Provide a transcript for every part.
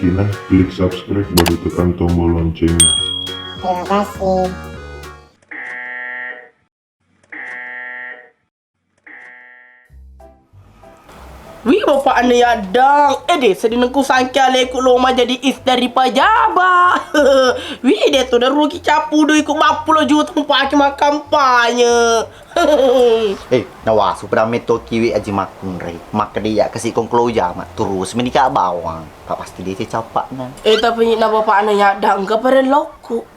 Tina, klik subscribe baru tekan tombol loncengnya. Terima kasih. Wih bapak ane yadang. Deh sedang ku sangka leku loma jadi is dari pejabat. Wih dia tuh dah rugi capu do ikut 40 juta pakai mak kampanye. Nawa supra meto kiwi aji makun rei. Maka dia kasih kongklo jama terus menikah bawang. Pak pasti dia capak na. Tapi na bapak ane yadang ke pada loku.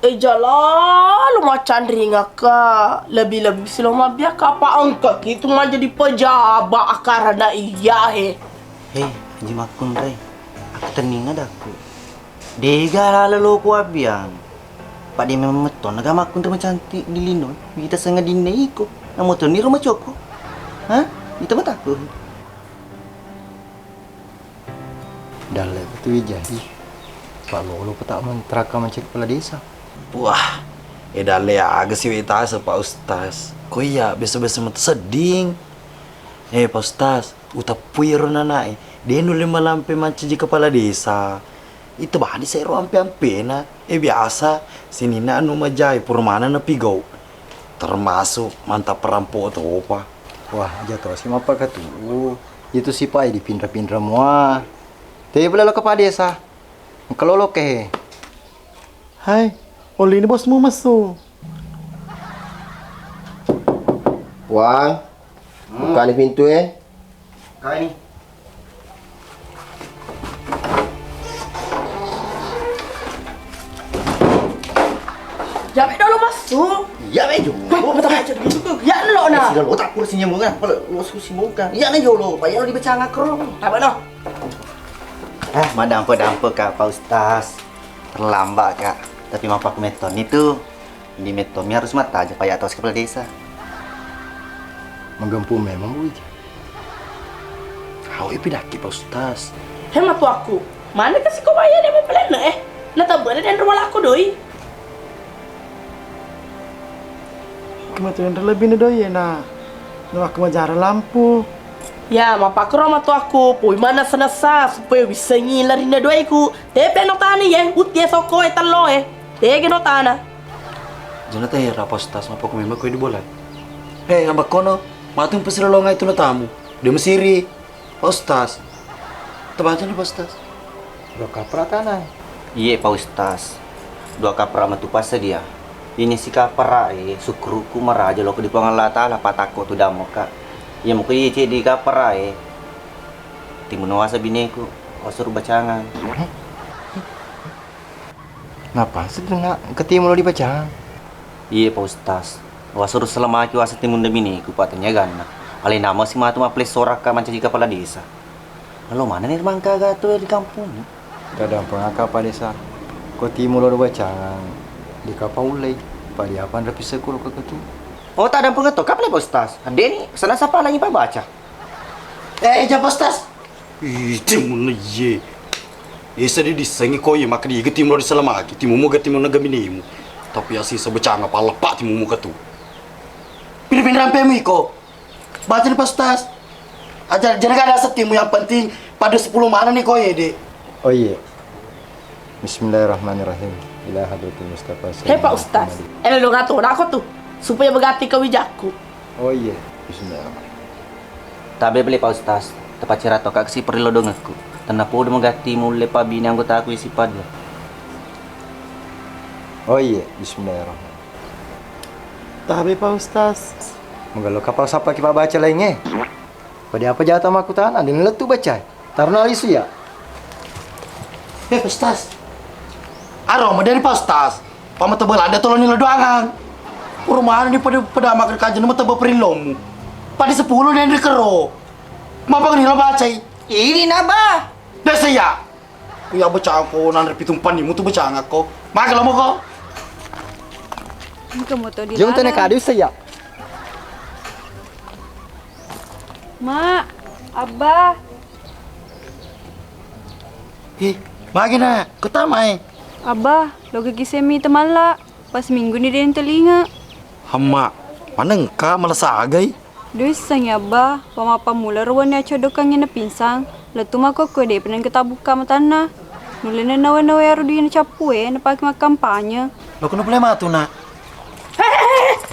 Jalan lu macam ringa ka. Lebih-lebih siloma biar kapa angka gitu mah jadi pejabat karena iya Aji makun rei. Aku teninga daku. Dega lalu ku abiang. Pak dia memang meton naga makun rumah cantik di lino. Kita sengaja dinai ko. Namun tu ni rumah coko. Hah? Itu mah takut. Dalam itu jadi Pak Lolo petak menteraka mencari kepala desa. Wah, dale agak sih wita Pak Ustaz. Kau ya biasa-biasa mata seding. Pak Ustaz, utapuiro na na dia nulis malampe manci di kepala desa. Itu bah di sero ampe-ampe na. Biasa sini na anu majai perumahan na pigau. Termasuk mantap perampok atau apa. Wah, jatuh sih apa katu? Itu si Pai dipindah-pindah semua. Tapi boleh lo kepala desa. Kalau lo ke. Hai, oli ini bosmu masuk. Wang, buka ni pintu Kau ini. Jangan dulu masuk. Ya bejo. Oh, betul aja gitu. Ya lo na. Sudah lo tak kursinya bukan. Lo kursi bukan. Ya na jolo. Payah lo dibaca ngakro. Apa no? Madam Kak Pak Ustaz. Terlambat Kak. Tapi mapa aku meton itu. Di metonnya harus mata aja payah atas kepala desa. Menggempu memang bu. Kau pidaki Pak Ustaz. Hemat tu aku. Mana kasih kau bayar dia pelena Nak tabar dan rumah aku doi. Kematian terlebih nih doi na. Nah aku majar lampu. Ya, mapa aku rumah tu aku. Pui mana senasa supaya bisa ngilarin na doi ku. Tapi no tani utia soko talo Tege no tana. Jangan teh Pak Ustaz, apa aku memang kau di bola. Hamba kono, matung pesirolonga itu na tamu. Dia mesiri. Pak Ustaz. Tebaca nih Pak Ustaz. Dua kapra tanah. Iya Pak Ustaz. 2 kapra matupas dia. Ini si kapra sukruku marah aja lo ke di Allah Ta'ala patako tu damo Kak. Ya mau iya cek di kapra timun wasa bineku. Wasur bacangan. Ngapa sih dengar ketemu lo di bacaan? Iya Pak Ustaz. Wasur selama aki wasa timun demi ku patenya gana. Alih nama si matu maples soraka mancaji kepala desa. Lalu mana nih mangka gato di kampung? Kadang pengaka pada desa. Ketemu lo di bacaan. Di kapau ulai. Pada apa anda bisa kulo ke ketu? Oh tak ada pengetok kapan Pak Ustaz? Ade ni salah siapa lagi Pak baca? Jangan Pak Ustaz. Timun ye. Sedih disengi kau ya maka dia timur di selamaki. Timumu ke timur nagaminimu. Tapi asih sebecanga pala pak timumu ke tu. Pindah-pindah rampemu iko. Baca nih Pak Ustaz. Ajar jangan ada setimu yang penting pada 10 mana nih kau ya dek. Oh iya. Bismillahirrahmanirrahim. Ila hadratil Mustafa. Pak Ustaz. Lo ngatur aku tuh. Supaya berganti ke wijakku. Oh iya. Bismillahirrahmanirrahim. Tabe beli Pak Ustaz. Tepat cerita kak si perilo dongku. Tanah po udah mengganti mulai pabini anggota aku isi pada. Oh iya. Bismillahirrahmanirrahim. Tapi Pak Ustaz. Menggalo kapal siapa kita baca lainnya? Pada apa jatah aku tahan? Ada letu baca. Taruna alisu ya. Pak Ustaz. Aroma dari Pak Ustaz. Pama tebal ada tolong nilai doangan. Perumahan ini pada makan kajian nama tebal perilomu. Pada 10 dan kero. Mapa nilai baca. Ini nabah. Dah saya. Ya baca aku nanti pitung panimu tu baca aku. Makan lama kau. Kamu tuh Jom tanya kadu saya. Mak, Abah. Makin na. Kau tamai. Abah, lo gigisemi temala. Pas minggu ni dia yang telinga. Hama. Mana engkau malah sagai? Duis sang Abah, pamapa mula rawan niya chodokang niya na pinsang. Lo tu mak kok deh penen kita buka matana. Nulene nawe-nawe aru di capu na pagi mak kampanye. Lo kena boleh matu nak.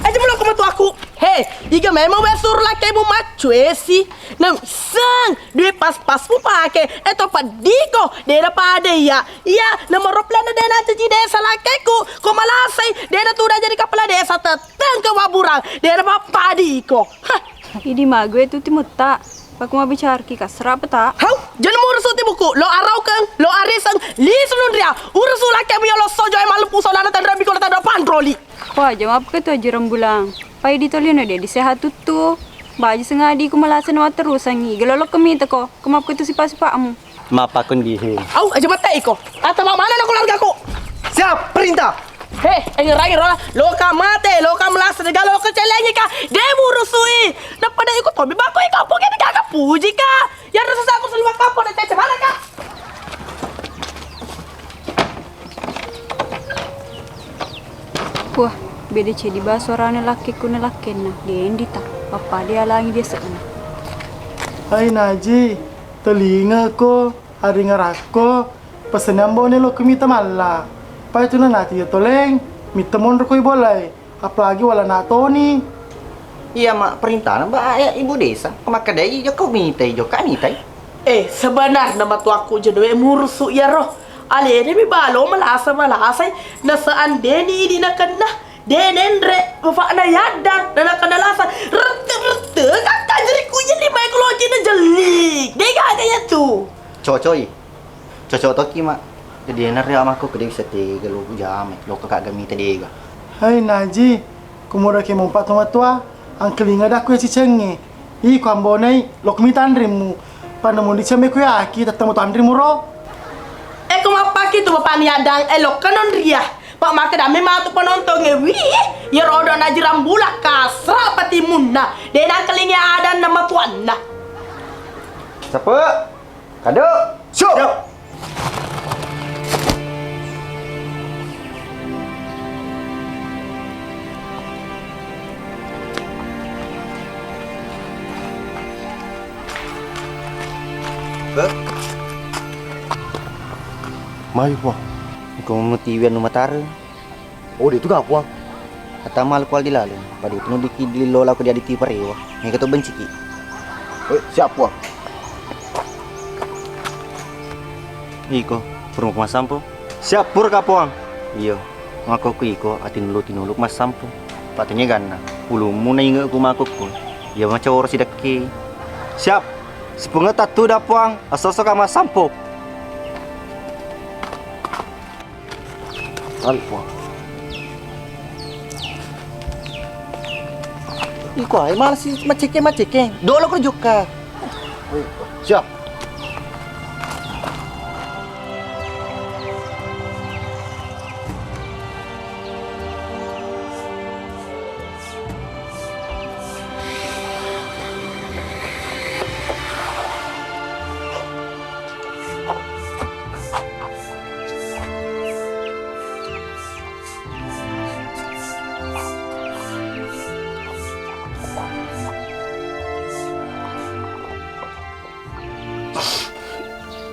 Aja belum kamu tuh aku. Hei, jika memang besur laki mu macu sih. Nam sang duit pas-pas mu pakai. Pak Diko dia pada ya. Iya, nama roplana dia nanti di desa lakiku. Kau malasai dia tuh udah jadi kepala desa tetang ke Waburang. Dia Pak Diko. Hah. Idi mah gue tu timuta. Pak mau bicara ki kasra peta. Hau, jangan urus ti buku. Lo arau keng, lo ariseng, li sunundria. Urus laki mu ya lo sojo malu pusolana tandra bikola tandra pandroli. Wah, jawab ke tu aja rembulang. Pai ditolino dia disehat tutu. Baju sengadi ku malasan wa terus sangi. Gelolo kemi teko. Kemap ke tu sipa-sipakmu. Mapa kon dihe. Au, aja mata iko. Atau mana nak keluargaku? Siap, perintah. Hei, engerai rola. Lo ka mate, lo ka melasa segala lo kecelengnya ka. Demu rusui. Pada ikut hobi bako ika pokoknya kagak puji ka. Ya rasa aku selama kapo dan cece mana ka? Wah, beda cedi basorane laki ku na lakin na. Dia endita. Papa dia langi dia sana. Hai Naji, telinga ko, hari ngerako, pesan ambo ne lo kumita malla. Pa itu na nati ya toleng, mita mon ko boleh. Apalagi wala nato ni. Iya mak perintah mbak ya ibu desa. Maka dai jo kau mitai jo kan mitai. Sebenarnya nama tu aku jedoe mursu ya roh. Ale ini balo malasa na seandeni di nakana denendre bafana yadang dan nakana lasa rete kata jeriku jadi mai ekologi na jelik. Dega kaya tu. Cocoi. Cocok toki mak. Jadi enak ya mak ko kedai sate galo jam lo kagak minta dega. Hai Naji, kumura ke mompat toma tua, ang kelinga dak ku ya cicenge. I ko ambo nei lo kumita andrimu. Panamu di ceme ku ya aki tatamu tandrimu ro. Kung mapaki tu bapak niadang elok kanon ria. Pak maka dami matu penonton ngewi. Ya rodo na jirambula kasra pati munna. Denang kelingi ada nama tuanna. Siapa? Kado. Siap. Mai puang. Kau mutiwian nu matar. Oh, dia tu gak puang. Kata mal kual di lalu. Padi penuh di lola ko di aditi parewa. Ni kata benci ki. Siap puang. Iko, purung mas sampo. Siap pur ka puang. Iyo, ngako ko iko atin lu tinuluk mas sampo. Patanya gana. Ulu muna inga ko makok ko. Ya macam orang sidak ki. Siap. Sepunga tatu dah puang. Asal-asal ka mas sampo. Al puang. Iko ay malas si maceke. Dolo ko juga. Siap.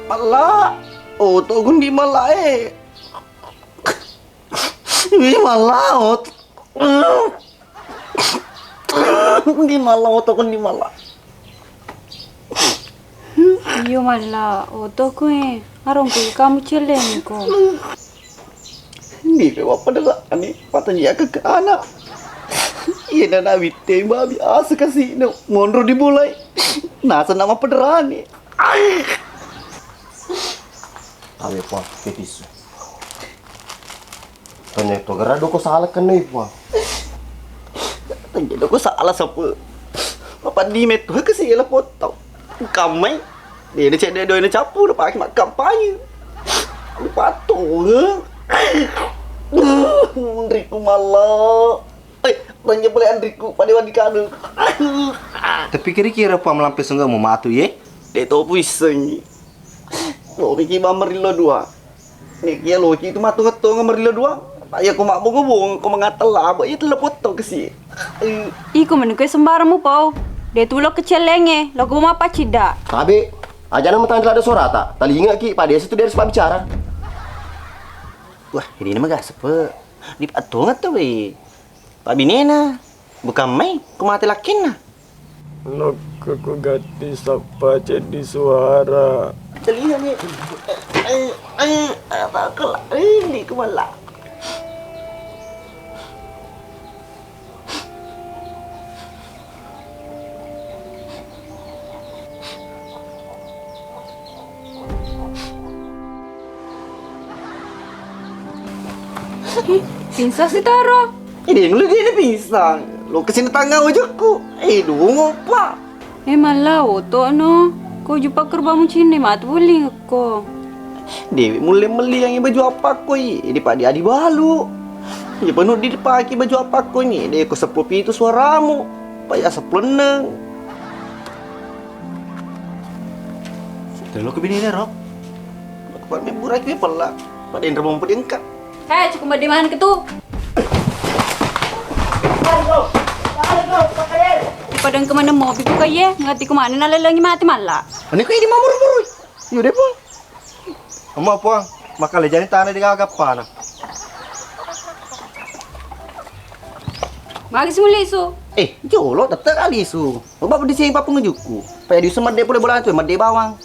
Malah, oh to gundi malah Ini malah Gundi malah to gundi malah. Iyo mala, oto ko Arong ko kamu celeng ko. Hindi pe wapadala ani patanya ke anak. Iya na nawite babi asa kasi no ngonro di mulai. Nasa nama pederani. Abe puang, kepisu. Tanya tu gerado ko salah kan nih puang. Tanya ko salah sapa. Papa di met tuh kasi ela potong. Kamai. Dia ni cek dia doi na capu dah pakai mak kampanye. Patung. Andriku malah. Tanya boleh Andriku pada wadi kanu. Tapi kira-kira puang melampis enggak mau matu ye? Dia tahu pusing. Loki marilo dua. Nih Loki itu matu ngeto marilo dua. Ya ko mak bungong ko mangatal lah. Ba itu lepotong kasi. Iko menukay sembarang mo pau. Dia tu lo kecelenge, lo ko mapacida. Abe, Aja nama tanda ada suara tak? Tali ingat ki, Pak Desa tu dia harus pak bicara. Wah, ini mah gak sepe. Di patungan tuh, weh. Pak Binena. Bukan main, ku mati lakin nah. Nok aku ganti sapa jadi suara. Telinga nih. Apa kelak ini ku malah. Pinsah si Taro. Ini lu dia pisang. Lu kesini tangga wajahku. Dong apa? Malah oto no. Kau jumpa kerbamu cini mat boleh ko. Dewi mulai meli yang baju apa koi? Ini Pak Adi balu. Ya penuh di dipakai baju apa koi ni? Dia ko sepelupi itu suaramu. Payah sepleneng. Terlalu kebini Rob. Kepala memburak ni pelak. Pada yang remong pedengkat. Hei, cukup di mana ketu? Padang kemana mau piku kaya? Ngati kemana nalalangi mati malah. Ini kau ini mamur muru. Yaudah pun. Kamu apa? Maka lejani tanah di gagap pana. Magi semula isu. Jolo tetap kali su. Bapak di sini papa ngejuku. Paya di semat dia boleh bola tu, mat dia bawang.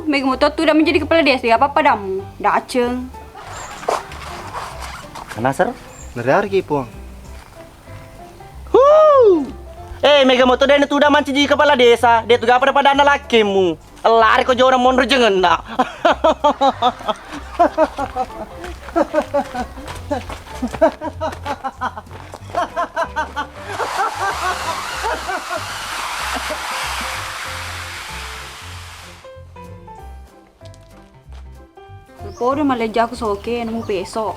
Mega motor tu dah menjadi kepala desa. Apa padamu? Dah aceng. Nasar? Nerari puang. Mega motor dia tu dah manci jadi kepala desa. Dia tu gapa pada anak lakimu. Lari kau jauh orang monor jangan nak. Poro malah aku soke nemu peso.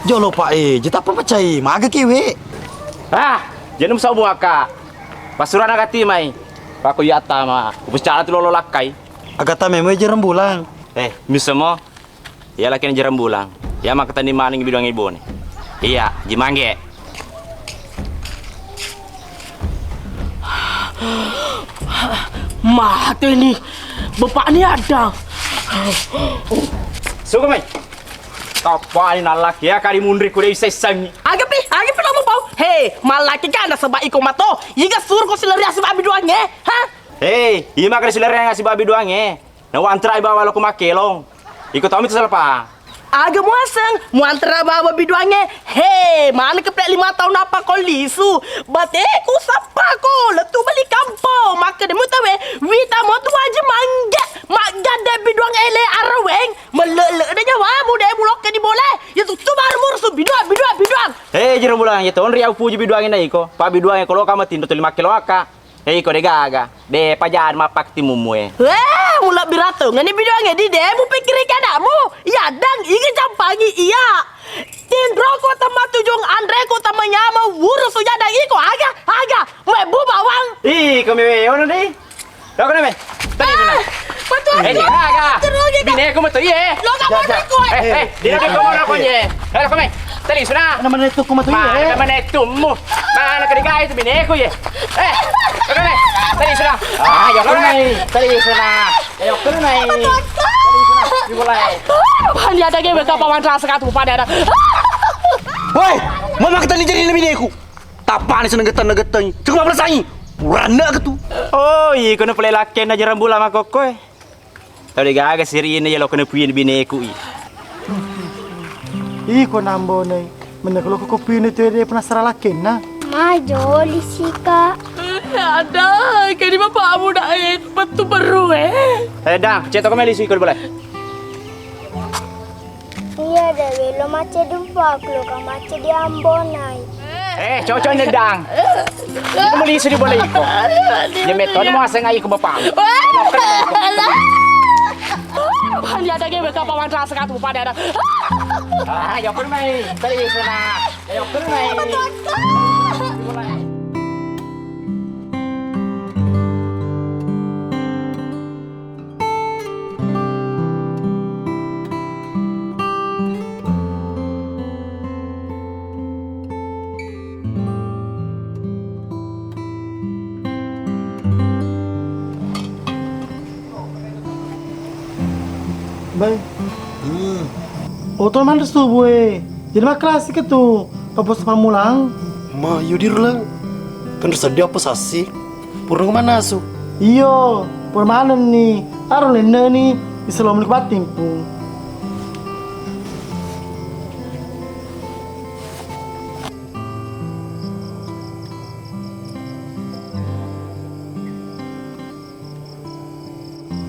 Jolo pak jeta apa percaya, maga kiwe. Jangan usah buat kak. Pasuran agak timai. Paku yata ma. Bicara tu lolo lakai. Agata memang jaran bulan. Misemo. Ya laki ni jaran bulang. Ya mak kata ni maning bidang ibu ni. Iya, jimangge. Mati ni. Bapak ni ada. Suka mai. Apa ni nalak ya kali mundri kuda bisa sangi. Agak lama bau. Hei, malaki kan ada sebab iko mato. Iga suruh ko sileri asib abi doangnya. Ha? Iya mak kali sileri ngasih babi doangnya. Na wantrai bawa lo kumakelong. Ikut tahu itu apa? Agak muaseng, muantara bawa biduangnya. Hei, mana keplek 5 tahun apa kau lisu? Bate ku sapa ko, letu balik kampung. Maka demu tawe, wita mo tu aja mangga. Mak gade biduang ele araweng. Melele dah nyawa muda bulok ke di boleh. Ya tu baru mursu biduang. Jiran bulang ya tuh, riau puji biduangnya na iko. Pa biduangnya kalau kamu tindo 5 kilo aka. Iko de gaga. De pajan mapak timumue. Mula birato ngani biduangnya di demu pikir kadamu. Ya dang igi jampangi iya. Tindro ko tama tujung Andre ko tama nyama wuru suja dang iko aga. Mebu bawang. Kami ono deh. Kau kena men. Tadi sana. Betul. Aga. Bine ko mato ye. Lo ka mo ko. Dia ko mo na ko ye. Kami. Tadi sana. Nama itu kau matu Mana mana itu mu. Mana kediga itu bine ko ye. Kami. Tadi sana. Ayo kami. Tadi sana. Ayo kami. Tadi sana. Dimulai. Pan dia ada game ka pawan rasa ka tu pada ada. Woi, mama kita ni jadi lebih deku. Tapan seneng getan. Cukup apa saing? Urana ke tu? Iya kena play laken aja rambula mak kokoy. Tahu dia gaga siri ini ya lo kena puyin bineku i. Iko nambo nih. Meneklo ko kopi ni tu dia penasaran lakin na. Majo, Lisika. Ada, kini bapak kamu dah betul baru Dang, cetok kami lisi ikut boleh. Iya deh, lo macet dumpak lo kan macet di Ambonai. Cocok ni dang. Kita mau lisi di boleh ikut. Dia meton mau asing ayi ke bapak. Pan dia ada game ka pawan rasa ka tu pada ada. Ayo kau mai, tadi sana. Ayo kau mai. Dimulai. Baik. Oh, tuh mana tuh, boy? Jadi mah klasik itu. Papos pamulang. Ma, yudir lang. Kan sedia apa sasi? Purung mana su? Iyo, permanen nih. Aron lenda nih. Bisa lo menikmati pun.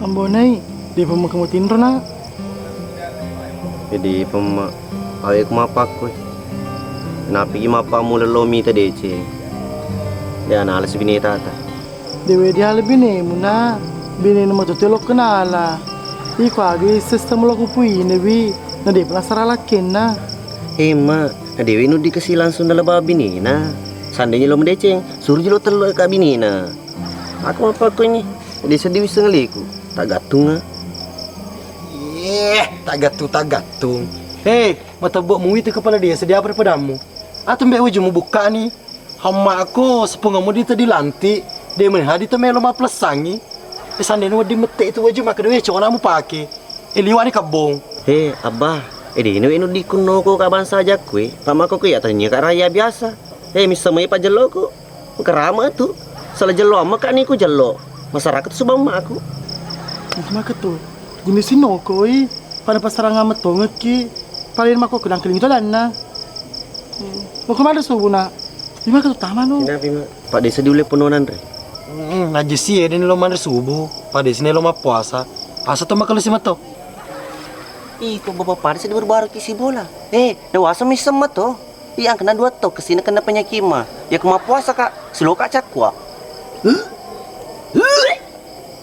Ambonai, dia pemakamutin rona. Jadi awak mapak ko. Napi mapa mula lomi tadi ce. Dia anak alas bini tata. Dewe dia lebih nih, muna. Bini nama tu telok kenala. Iko agi sistem lo kupui nebi. Na dia penasaran lakin na. Ma, Dewi nu dikasih langsung dalam babi ni na. Seandainya lo mendeceng, suruh je lo telur ke bini na. Aku mapak ko ni. Dia sedih bisa ngeliku. Tak gatung ah. Tak gatung. Hei, mata buat mu itu kepala dia sedia apa padamu? Atau mbak ujung buka ni? Hama aku sepengamu di tadi lantik. Dia melihat itu melo ma plus sangi. Seandainya wadi metek itu wajib makan duit cakap namu pakai. Liwani kabong. Hei, abah. Ini inu di kuno ko kaban saja kue. Pama ko ya tanya ke raya biasa. Hei, misalnya pa jelo ko. Kerama tu. Salah jelo ama kan ni ku jelo. Masyarakat tu subang mak aku. Cuma ketu. Guna sino koi. Pada pasaran ngamet banget ki. Paling mak ko kedang keling itu lana. Lo kemana subuh nak? Lima ketu taman lo. Kenapa mak? Pak desa diulih penunan re. Najis sih ya, ini lo mana subuh. Pada sini lo mah puasa. Asa tu makan lo si mato. Ih, kok bapak pada sini berbaru kisi bola. Dewasa misem mato. Yang kena 2 to kesini kena penyakit mah. Ya kema puasa kak. Selo kak cakwa.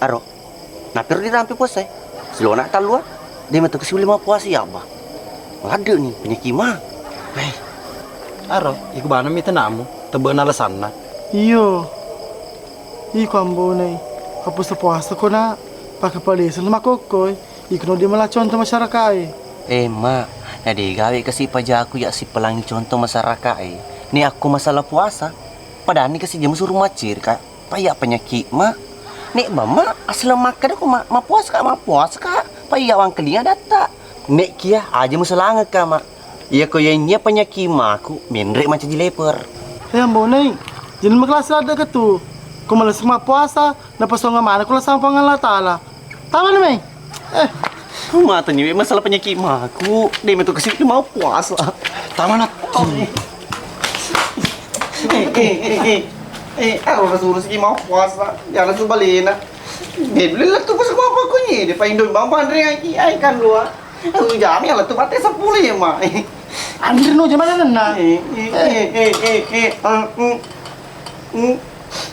Aro. Napir di rampi puasa. Selo nak keluar. Dia mah kesi 5 puasa ya abah. Ada nih penyakit mah. Aro, iku bana mi tenamu. Tebak alasan na. Iyo. Iko ambo nih. Hapus puasa ko na. Pakai palisan sama kokoi. Iko dia malah contoh masyarakat. Mak. Nadi gawe kasi pajaku ya si pelangi contoh masyarakat. Ni aku masalah puasa. Padahal ni kasi jam suruh macir kak. Payak penyakit mak. Nek mama asal makan aku ma puasa kak. Payak wang kelinga data. Nek kia aja musalanga kak mak. Iya ko yanya penyakit mak aku menrek macam jileper. Ambo nih. Jangan kelas ada ke tu. Kau malas sama puasa. Napa so ngamana kau sama pangalan tala. Taman nih. Mak tanya masalah penyakit mak aku. Dia metu kesini mau puasa. Taman nak. Aku suruh segi mau puasa. Jangan subalina. Dia beli lah tu pasal apa aku ni. Dia paling doi bang Andre ai kan luar. Aku jami lah tu batai 10 ya mak. Andre no jangan mana.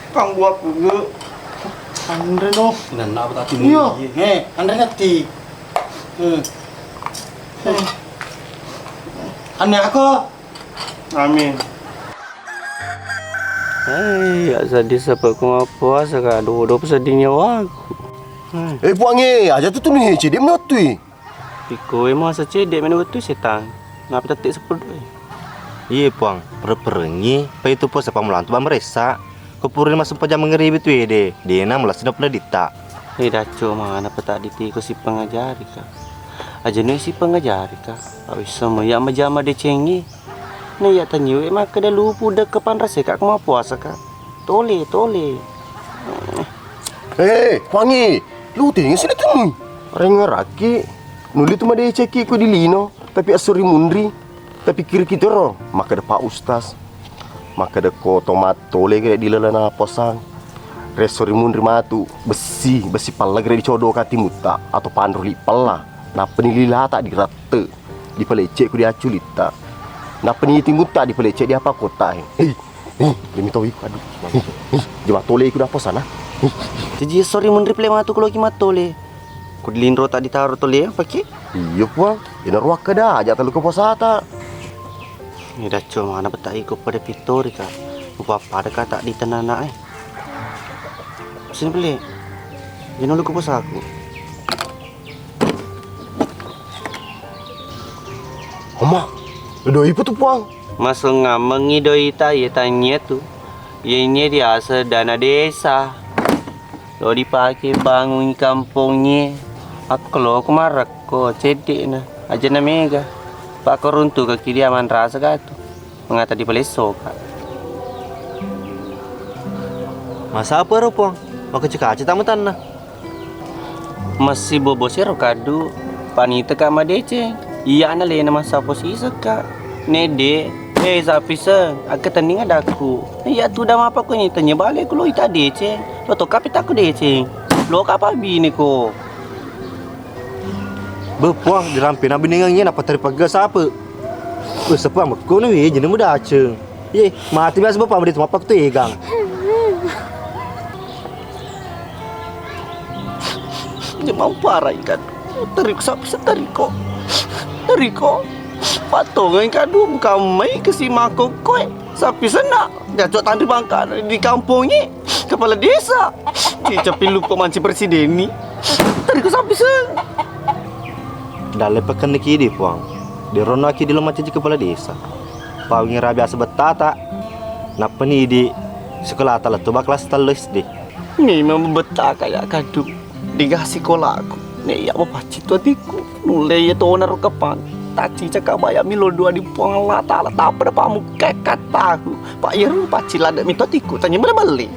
Kang buat dulu. Andre no. Nana apa tadi? Iyo. Andre ngerti. Aneh aku. Amin. Ya sedih sampai aku mau puasa kak. Aduh pesedihnya aku. Puangi, aja tu nih, cedek menotui. Pikoi masa cedek menurut tu setan. Ngapa tetik 10? Iya puang, perperengi, pa itu puasa pamulan tu meresa. Kepurin masuk pajam mengeri betu deh. Dia nak melas nak pula dita. Daco mana petak ditiku si pengajari kak. Aja nih si pengajari kak. Awis semua ya majama decengi. Nih ya tanyu emak kada lupu dek kepan rasa kak mau puasa kak. Tole. Puangi, lu tinggal sini tu nih. Orang ngeraki, nuli tu mada ceki ku di lino, tapi asuri mundri, tapi kiri kita ro, maka ada Pak Ustaz, maka ada ko tomato lagi di lelana posang, resori mundri matu besi pala gede dicodoh kati muta atau pandroli pala, na penilila tak dirate, di pelecek ku diaculita, na peniti muta di pelecek di apa kota demi tahu iku aduh, jema tole iku dah posana. Jadi sorry mundri play matu kalau ki matole. Ku dilindro tak ditaruh tole apa ki? Iya puang, ini ruak kada aja terlalu ke posata. Ini dah cuma mana petak ikut pada pitori kak. Lupa pada kata di tanah Sini beli. Jangan lu ke pos aku. Oma, doi ipu tu puang. Masuk ngamengi doi ta ya tanya tu. Ya ini dia asal dana desa. Lo dipakai bangun kampungnya. Aku lo aku marah ko cedek na. Aja na mega. Pak ko runtu ka kiriaman rasa gato. Mengata di paleso ka. Masa apa ro pong? Mau kecik-kecik tamu tanah. Masih bobo sero kadu. Panita ka madece. Iya na le na masa posisi ka. Nede. Sapi se. Agak tening ada aku. Iya tu dah apa ko ni tanya balik ko lo ita dece. Lo to kapit aku dece. Lo kapa bini ko. Bepuang dirampin abi ningangnya apa tari pagas apa? Sepah mekko ni jenis muda aceng. Ye, mati biasa bapak beri tempat tu egang. Dia mau parah ikan. Tarik sapi setariko. Tariko. Patong ikan dulu kamai ke si mako koe. Sapi senak. Jatuh tandri bangka di kampungnya. Kepala desa. Dia capil lupa manci presiden ni. Tariko sapi sen. Dah lepakan ni kiri puang. Di rono aki di lemah cici kepala desa. Pawing rabi asa betata. Napa ni di sekolah talat tu bakal setelah SD. Ni memang betah kayak kadu. Dikasih sekolah aku. Ni ya apa cito tiku. Nule ya tu naruh kapan. Taci cakap bayar milo dua di puang Allah Ta'ala. Tak pada pamu kekat tahu. Pak Yeru pacil ada minta tiku. Tanya mana balik.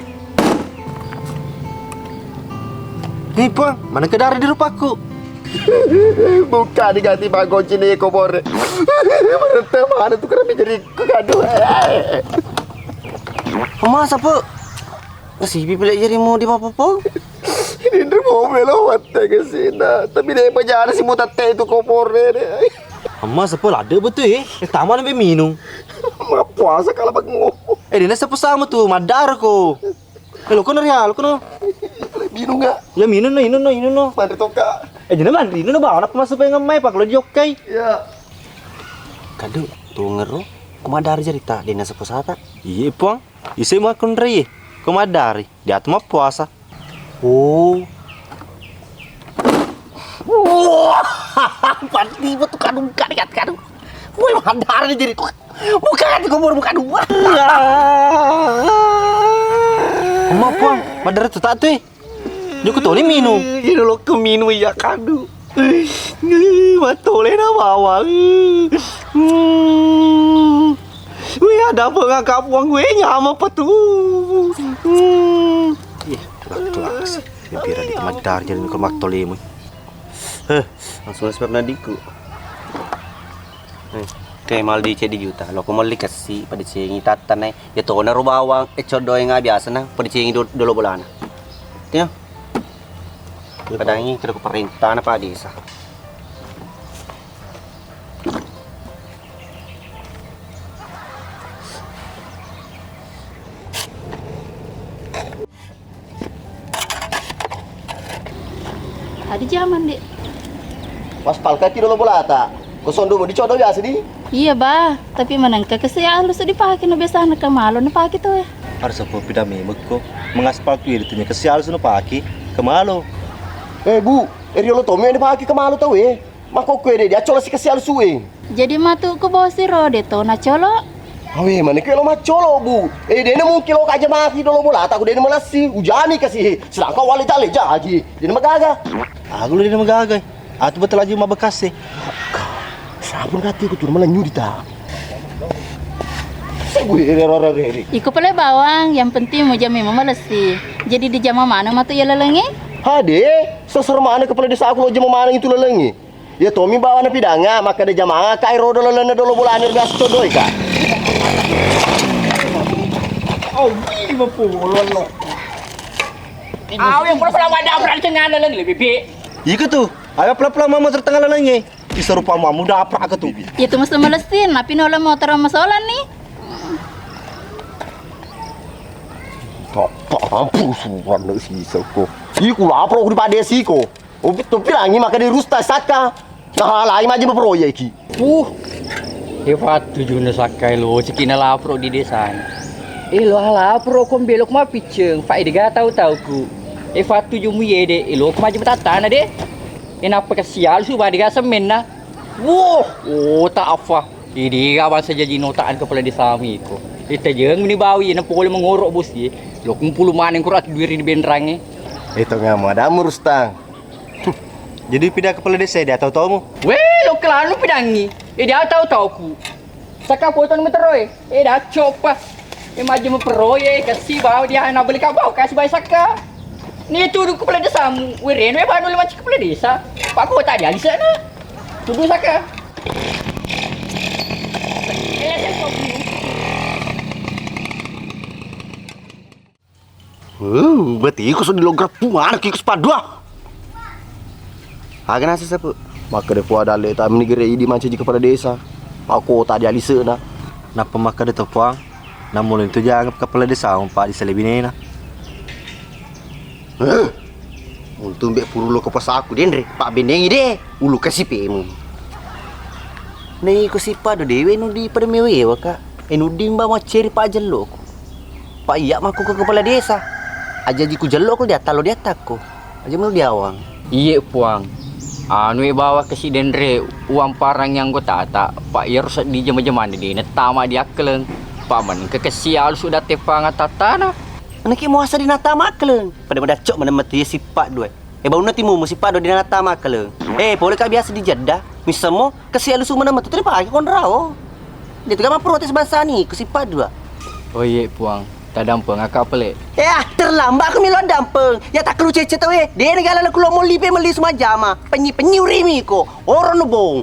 Hei puang, mana kedari di rupaku? Bukan diganti bagoci ni kau bore. Mana tu kena jadi gaduh. Masa apa? Kasih pilih jarimu di apa-apa? Ini mau melawat ke sini. Tapi dia penjara si mutat teh itu kau bore. Masa apa ada betul taman lebih minum. Mak puasa kalau bangun. Dia nasa sama tu madar ko. Lo kono real kono. Minum enggak? Ya minum no. Mandi toka. Jangan mandi no bawa nak masuk pengen ngamai pak lo jokai. Ya. Kadu, tu ngero. Kumadari cerita di nasa pusata. Iya puang. Isi makan reye. Kumadari. Dia tu mah puasa. Oh. Wah, pasti betul kadu kadu. Woi madar ni jadi. Bukan kubur bukan dua. Amma puang. Madar tu tak tu. Joko tu ni minum. Ini lo ke minum ya kadu. Betul na bawa. Wih ada apa ngak kapuang gue nyama apa tu? Kelas. Biar di madar jadi mikro maktolemu. Langsung sebab nadiku. Kayak mal di cedi juta. Lo ko mal dikasih pada cengi tatan ya to na bawang codo yang biasa na pada cengi dolo bolana. Tiyo. Kadang ini kena perintah na pa desa. Ada zaman dek. Mas palka kilo bola tak? Kosondo mo dicodo biasa di? Iya bah, tapi menangka kesaya halus dipakai na biasa na kamalo na pakai tu eh. Harus apa pida memang ko mengaspal tu itu nya kesial suno paki kemalo. Bu, lo tome ni pagi kemalo tau Mako kue dia cola si kesial suwe. Jadi matu ko bawa si rode to na colo. Awe mana kilo macolo bu. Dia ni mungkin lo kaja maki dolo bola tak dia ni malasi ujani kasih. Sedang kau wali tale jaji. Dia ni magaga. Aku lu dia magaga. Atu betul aja mah bekas Sabun kati ko tu malah nyuri ta. Gue rere. Iko pala bawang, yang penting mo jam memang malasi. Jadi di jam mana matu ya lelengi? Hade, sesar mana kepala desa aku lo jam mana itu lelengi. Ya Tommy bawa na pidanga, maka de jamaah kai rodo lelena dolo bola anir gas codoi ka. Oh, ini bapulon lo. Yang pula wadah berani tengah leleng lebih bi. Ika tu, ayo pelan-pelan mama tertengah lelenge. Diserupa mamu dah aprak tu. Itu mesti malesin, tapi nola motor masalah nih. Tak mampus warna si soko. Iku lapor aku di padesi ko. Tu pirangi maka di rusta saka. Nah, lain macam berproyek ki. Hebat tujuh sakai lo, cikina lapor di desa. Lo lapor kom belok mah piceng, faedah tahu ku. Hebat tujuh mu ye de, lo kom macam tatana de. Kenapa kesial su badiga semen na. Oh tak apa. Ini kawan saja jinotaan kepala desa kami ko. Kita jeng ni bawi na pukul mengorok bos ye. Lo kumpul mana yang kurat diri di benrange. Itu ngam ada murustang. Jadi pindah kepala desa dia tahu-tahu mu. Weh, lo kelanu pidangi. Dia tahu-tahu ku. Saka foto ni meteroi. Dah coba. Maju memperoleh kasih bau dia nak beli kau kasih bayar saka. Ni tuduh kepala desa mu. Weren we banul macam kepala desa. Pak kau tak ada di sana. Tuduh saka. Berarti kau sudah logram puan ki kesepadua. Agak nasi siapa? Maka dia puan dalek tak menigeri di macam di kepala desa. Aku tak ada alisa dah. Napa maka dia terpuang? Namun itu jangan kepala desa umpak di selebini na. Untung mbek puru lo ke pas aku dendre. Pak beneng ide. Ulu kasih pemu. Nei ko sipa do dewe nu di pada mewe waka. Enudi mba mau ceri pak jelok. Pak iya maku ke kepala desa. Aja jiku jelok ko dia talo dia takko. Aja mau diawang. Iya puang. Anu bawa ke si Dendre uang parang yang gue tak Pak ya rusak di jam-jaman di netama dia keleng. Pak man kekesial sudah tepang tatana. Anak mau asa di natama keleng. Pada cok mana mati si Pak dua. Baru nanti mu si Pak do di natama keleng. Boleh kah biasa di Jeddah. Misamo kesial lu mana mati terima pakai konrao. Dia tu kan protes bahasa ni ke si Pak dua. Oh iya puang. Tak dampeng akak pelik. Terlambat aku milon dampeng. Ya tak perlu cecet tu Dia negara aku lo mau lipe meli semua jama. Penyi urimi ko. Orang no bong.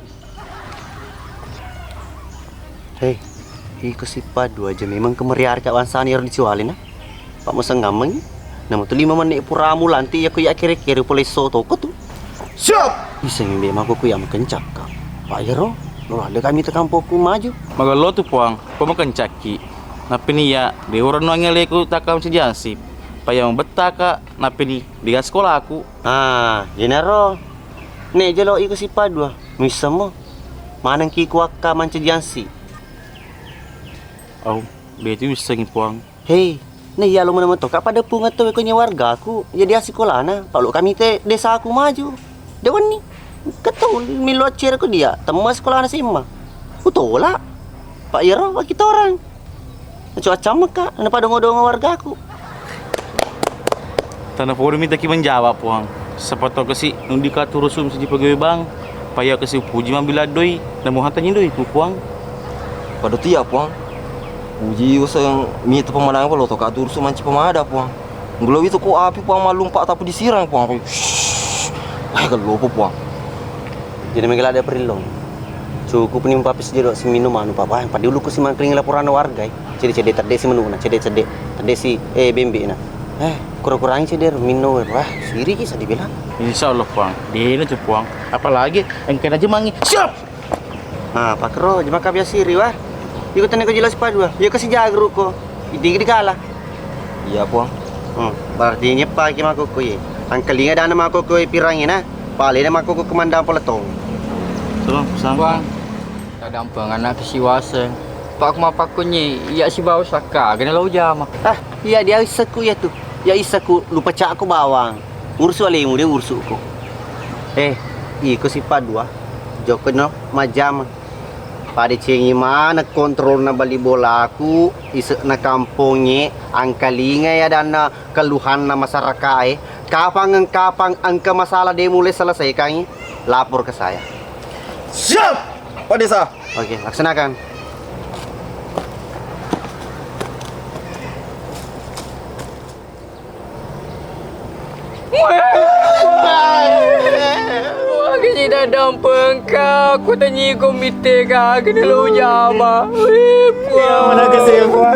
Iko si padu aja memang kemeriar kat wansani orang dicualin Pak masa ngameng. Nama tu 5 menit puramu lanti aku ya kira-kira boleh so toko tu. Siap. Bisa ngimbe mak aku yang kencak ka. Pak Yero, lo ada kami te kampungku maju. Maka lo tu puang, kau makan caki. Napi ni ya, dia orang nuangnya leku tak kau sejansip. Payah membetah kak, napi ni di sekolah aku. Jenaro. Nih jelo iko si padua. Misamo. Manang ki kuaka mancejansi. Oh, dia tu bisa puang. Nih ya lo mana mentok pada punga tu ko warga aku. Jadi sekolah na. Kalau kami te desa aku maju. Dewan ni. Ketul milo cer aku dia. Temas sekolah na sima. Utola. Pak Yero kita orang. Cuaca meka, kenapa dongo-dongo warga aku? Tanah pori minta ki menjawab puang. Sepatau kesi nundi ka turusum seji pegawai bang. Payah kesi puji mambil doi, namu hantanya doi ku puang. Pada tiap puang. Puji usang mi tu pemandangan palo to ka turusum manci pemada puang. Ngelo itu ko api puang malum pak tapi disirang puang. Wah kalau puang. Jadi menggala ada perilong. Cukup ni papis jero si minum anu papa. Padi ulu ku si mangkring laporan warga. Cede terde si menu na, cede terde si bembe na. Kurang-kurang cede minum wah siri kisah dibilang. Insyaallah puang. Dia tu puang. Apalagi engkau aja mangi. Siap. Pak Kero, jema ka biasa siri wah. Ikutan ko jelas padua. Ya kasi jagru ko. Idi kalah. Iya puang. Berarti ni pa ki mako ko ye. Ang kalinga dana mako ko pirangin na. Pale na mako ko komandang peletong. Tolong puang. Tak dampeng anak kesiwasa. Pak kuma pakunye, iya si bawa saka, kena lau jama. Iya dia isaku ya tu. Ya isaku lupa cak aku bawang. Ngurus alimu dia ngurus aku. Iko si padua. Joko no majam. Pada cengi mana kontrol na bali bola aku, isek na kampungnya, angkalinga ya dan na keluhan na masyarakat. Kapang angka masalah dia mulai selesai kami, lapor ke saya. Siap, Pak Desa. Oke, laksanakan. Wah, kita dampeng kau. Aku tanya komite kau. Kena lau jama. Mana kesewa?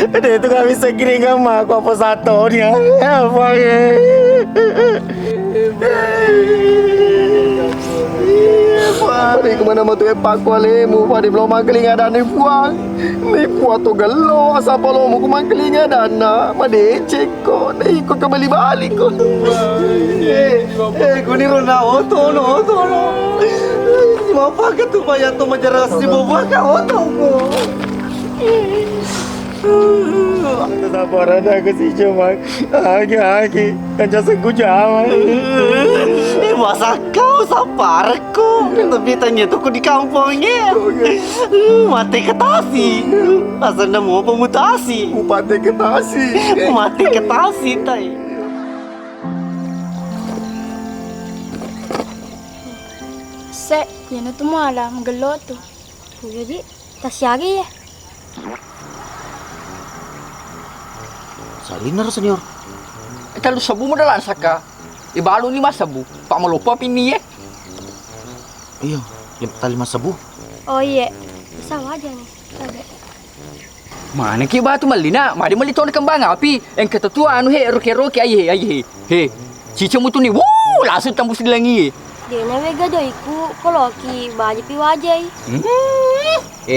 Dia tu kami sekiring sama aku apa satu dia. Apa ye? Padi kemana mau tuh pak kualemu? Padi belum mangkeling ada ni puang. Ni puang tu gelo asal belum mau mangkeling ada na. Made ceko. Ni ikut kembali balik ko. Kuni rona oto no. Mau pakai tu bayar tu majalah si bawa kau oto ko. Sabaran aku si cuma Agi Kanca seku jawa Masa kau sabarku Tapi tanya tu aku di kampungnya Mati ketasi Masa nemu pemutasi Mati ketasi Mati ketasi tay Sek, yan tu malam gelo tu. Jadi tas lagi ya. Salinar senior. Kalau sabu mo dalan saka. Ibalo 5 sabu. Pak malupa pini eh. Iya, 5 sabu. Oh iya, bisa aja nih. Sabe. Mana ki batu malina? Mari mali ton kembang api. Yang ketetua anu he roke aye. He. Cica mutu ni. Wuh, langsung tembus di langi. Dia navega doiku koloki baju pi wajai.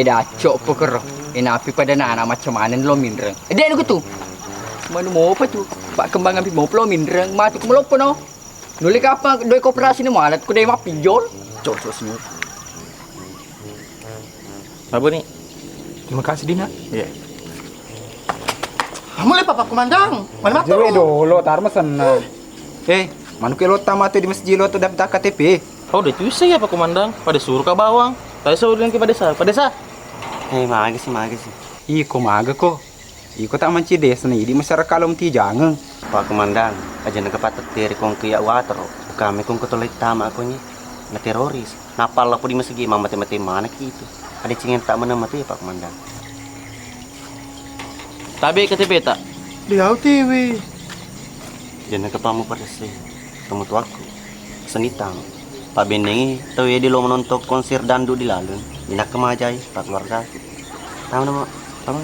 Dah cok poker. Api pada nana macam mana lo mindreng. Dia anu tu. Mana mau apa tu? Pak kembang api mau lo mindreng. Mati ku melopo no. Nulik apa doi koperasi ni malat ku dai mah pinjol. Cok senior. Apa nih? Terima kasih Dina. Iya. Kamu lihat Pak Komandan. Mana matu? Jadi dulu tar mesen. Manu ke lota matu di masjid lo tu dapat KTP. Oh, udah tuh ya Pak Komandan. Pada suruh ke bawang. Tadi saya udah ke pada desa. Magasi. Iko maga ko. Iko tak manci desa ni di masyarakat kalom ti jangan. Pak Komandan, aja nagkapatat tiri kong kaya watero. Kami kong katuloy tama ako niya. Na teroris. Napala po di masigi, mamati-mati mana gitu. Ada cingin tak menamati ya Pak Komandan. Tabi KTP tak? Dia TV. Jangan kepamu pada sih. Kamu tuh aku. Senitang. Pak Bendengi tahu ya di lo menonton konser dandu di lalu. Dinak kemajai Pak keluarga. Tahu nama? Tahu?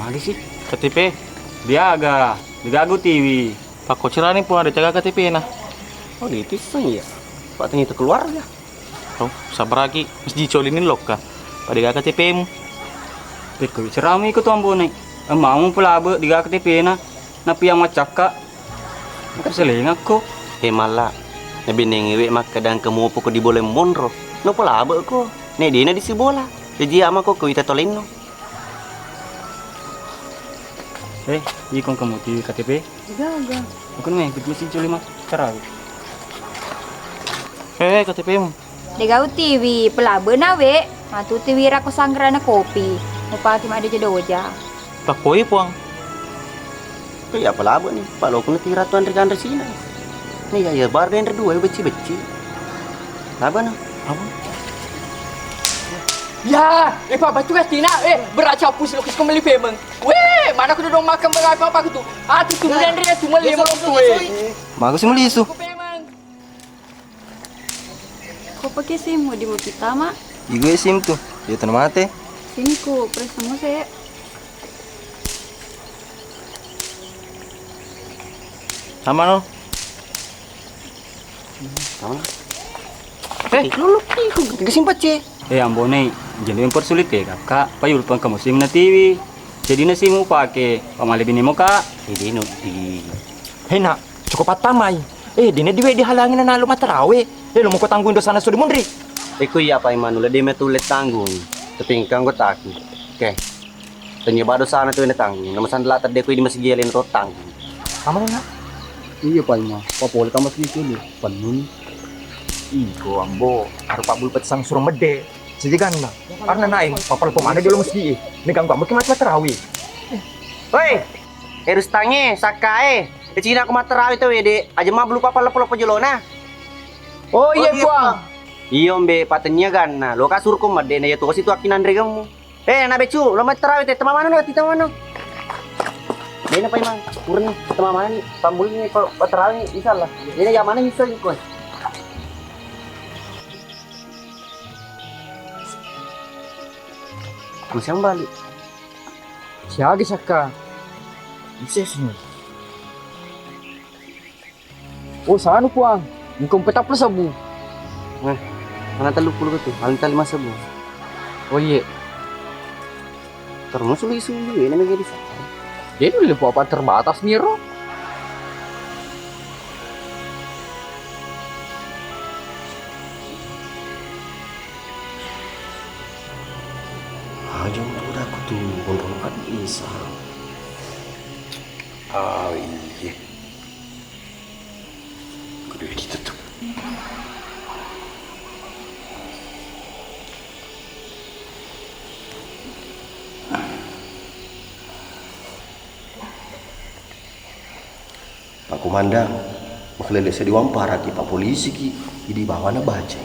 Mari sih. KTP. Diaga. Digagu TV. Pak Kocirani pun ada jaga KTP nah. Oh di itu sih ya. Pak tanya itu keluarga. Oh, sabar lagi. Masjid colinin loka. Pada KTP mu. Peko cerami ko tuambo ni. Mau pula be di KTP na. Napi yang macaka. Keseling aku. Mala. Nabi nengiwe mak kadang kamu poko di boleh monro. No pula abe ko. Ne di na di si bola. Jadi ama ko kita tolino. Ikon kamu di KTP? Gaga. Aku nih, kita mesti culi mak cara. KTP mu. Degau TV, pelabe nawe. Matu TV rako sanggrana kopi. Upati ada jodoja. Pak Koi puang. Ya pala abe nih. Pak lo kena tira tuan rekan resina. Nih ya bar den dua beci. Apa no? Apa? Ya, Pak batu tina. Beraca pus lo kis kembali pemeng. Weh, mana aku dong makan berapa apa tu? Atu tu dan dia cuma 5 tu. Bagus meli isu. Kau pakai SIM di mau kita mak? Igo SIM tu. Dia tanam mate. Sini ku presamo saya. Sama no. Sama. Lulu iko tiga simpat ce. Ambone, jadi mempersulit ya kakak. Payul pang kamu SIM na TV. Jadi na SIM mo pakai. Pamali bini mo kak. Hindi no di. Nak, cukup patamay. Dina diwe dihalangin na nalo matarawe. Lo mo ko tanggung dosa na suri mundri. Eko ya pa Manula di metulit tanggung. Tapi kang taki. Oke. Tanya baru sana tuh tanggung. Nama sandala tadi ko di masigialin ro tanggung. Kamu na? Iya pa ima. Papol ka mas dito ni. Panun. Iko ambo. Arupa bulpat sang surong mede. Sijigan na. Karena naing papal pemana dulu mesti. Negang gua makin matarawe. Hoi. Erus tangi sakae. Cina aku matarawe tuh de. Aja mah belum papal pulau pejolona. Oh iya puang. Iyo mbe patenya kan. Nah, lo kasur ko madena ya tuh situ akinan kamu. Na becu, lo matarawe teh temamano lo tita mano. Dena pa imang. Kurang temamano ni. Pambul ni patarawe ni isa lah. Dena ya mana bisa ko. Kusang balik. Siagi saka. Bisa sih. Oh sana puang. Engkau petap plus sabu. Nah, mana 30 tu? Paling 5 sabu. Oh iya. Terus suli-suli ini menjadi sakit. Jadi lebih apa terbatas nih ro. Aja udah aku tuh kontrol kan bisa. Iya. Kudu ditutup. Pak Komandan, Makalele sa diwampara ki pak polisi ki. Idi bawa na baca.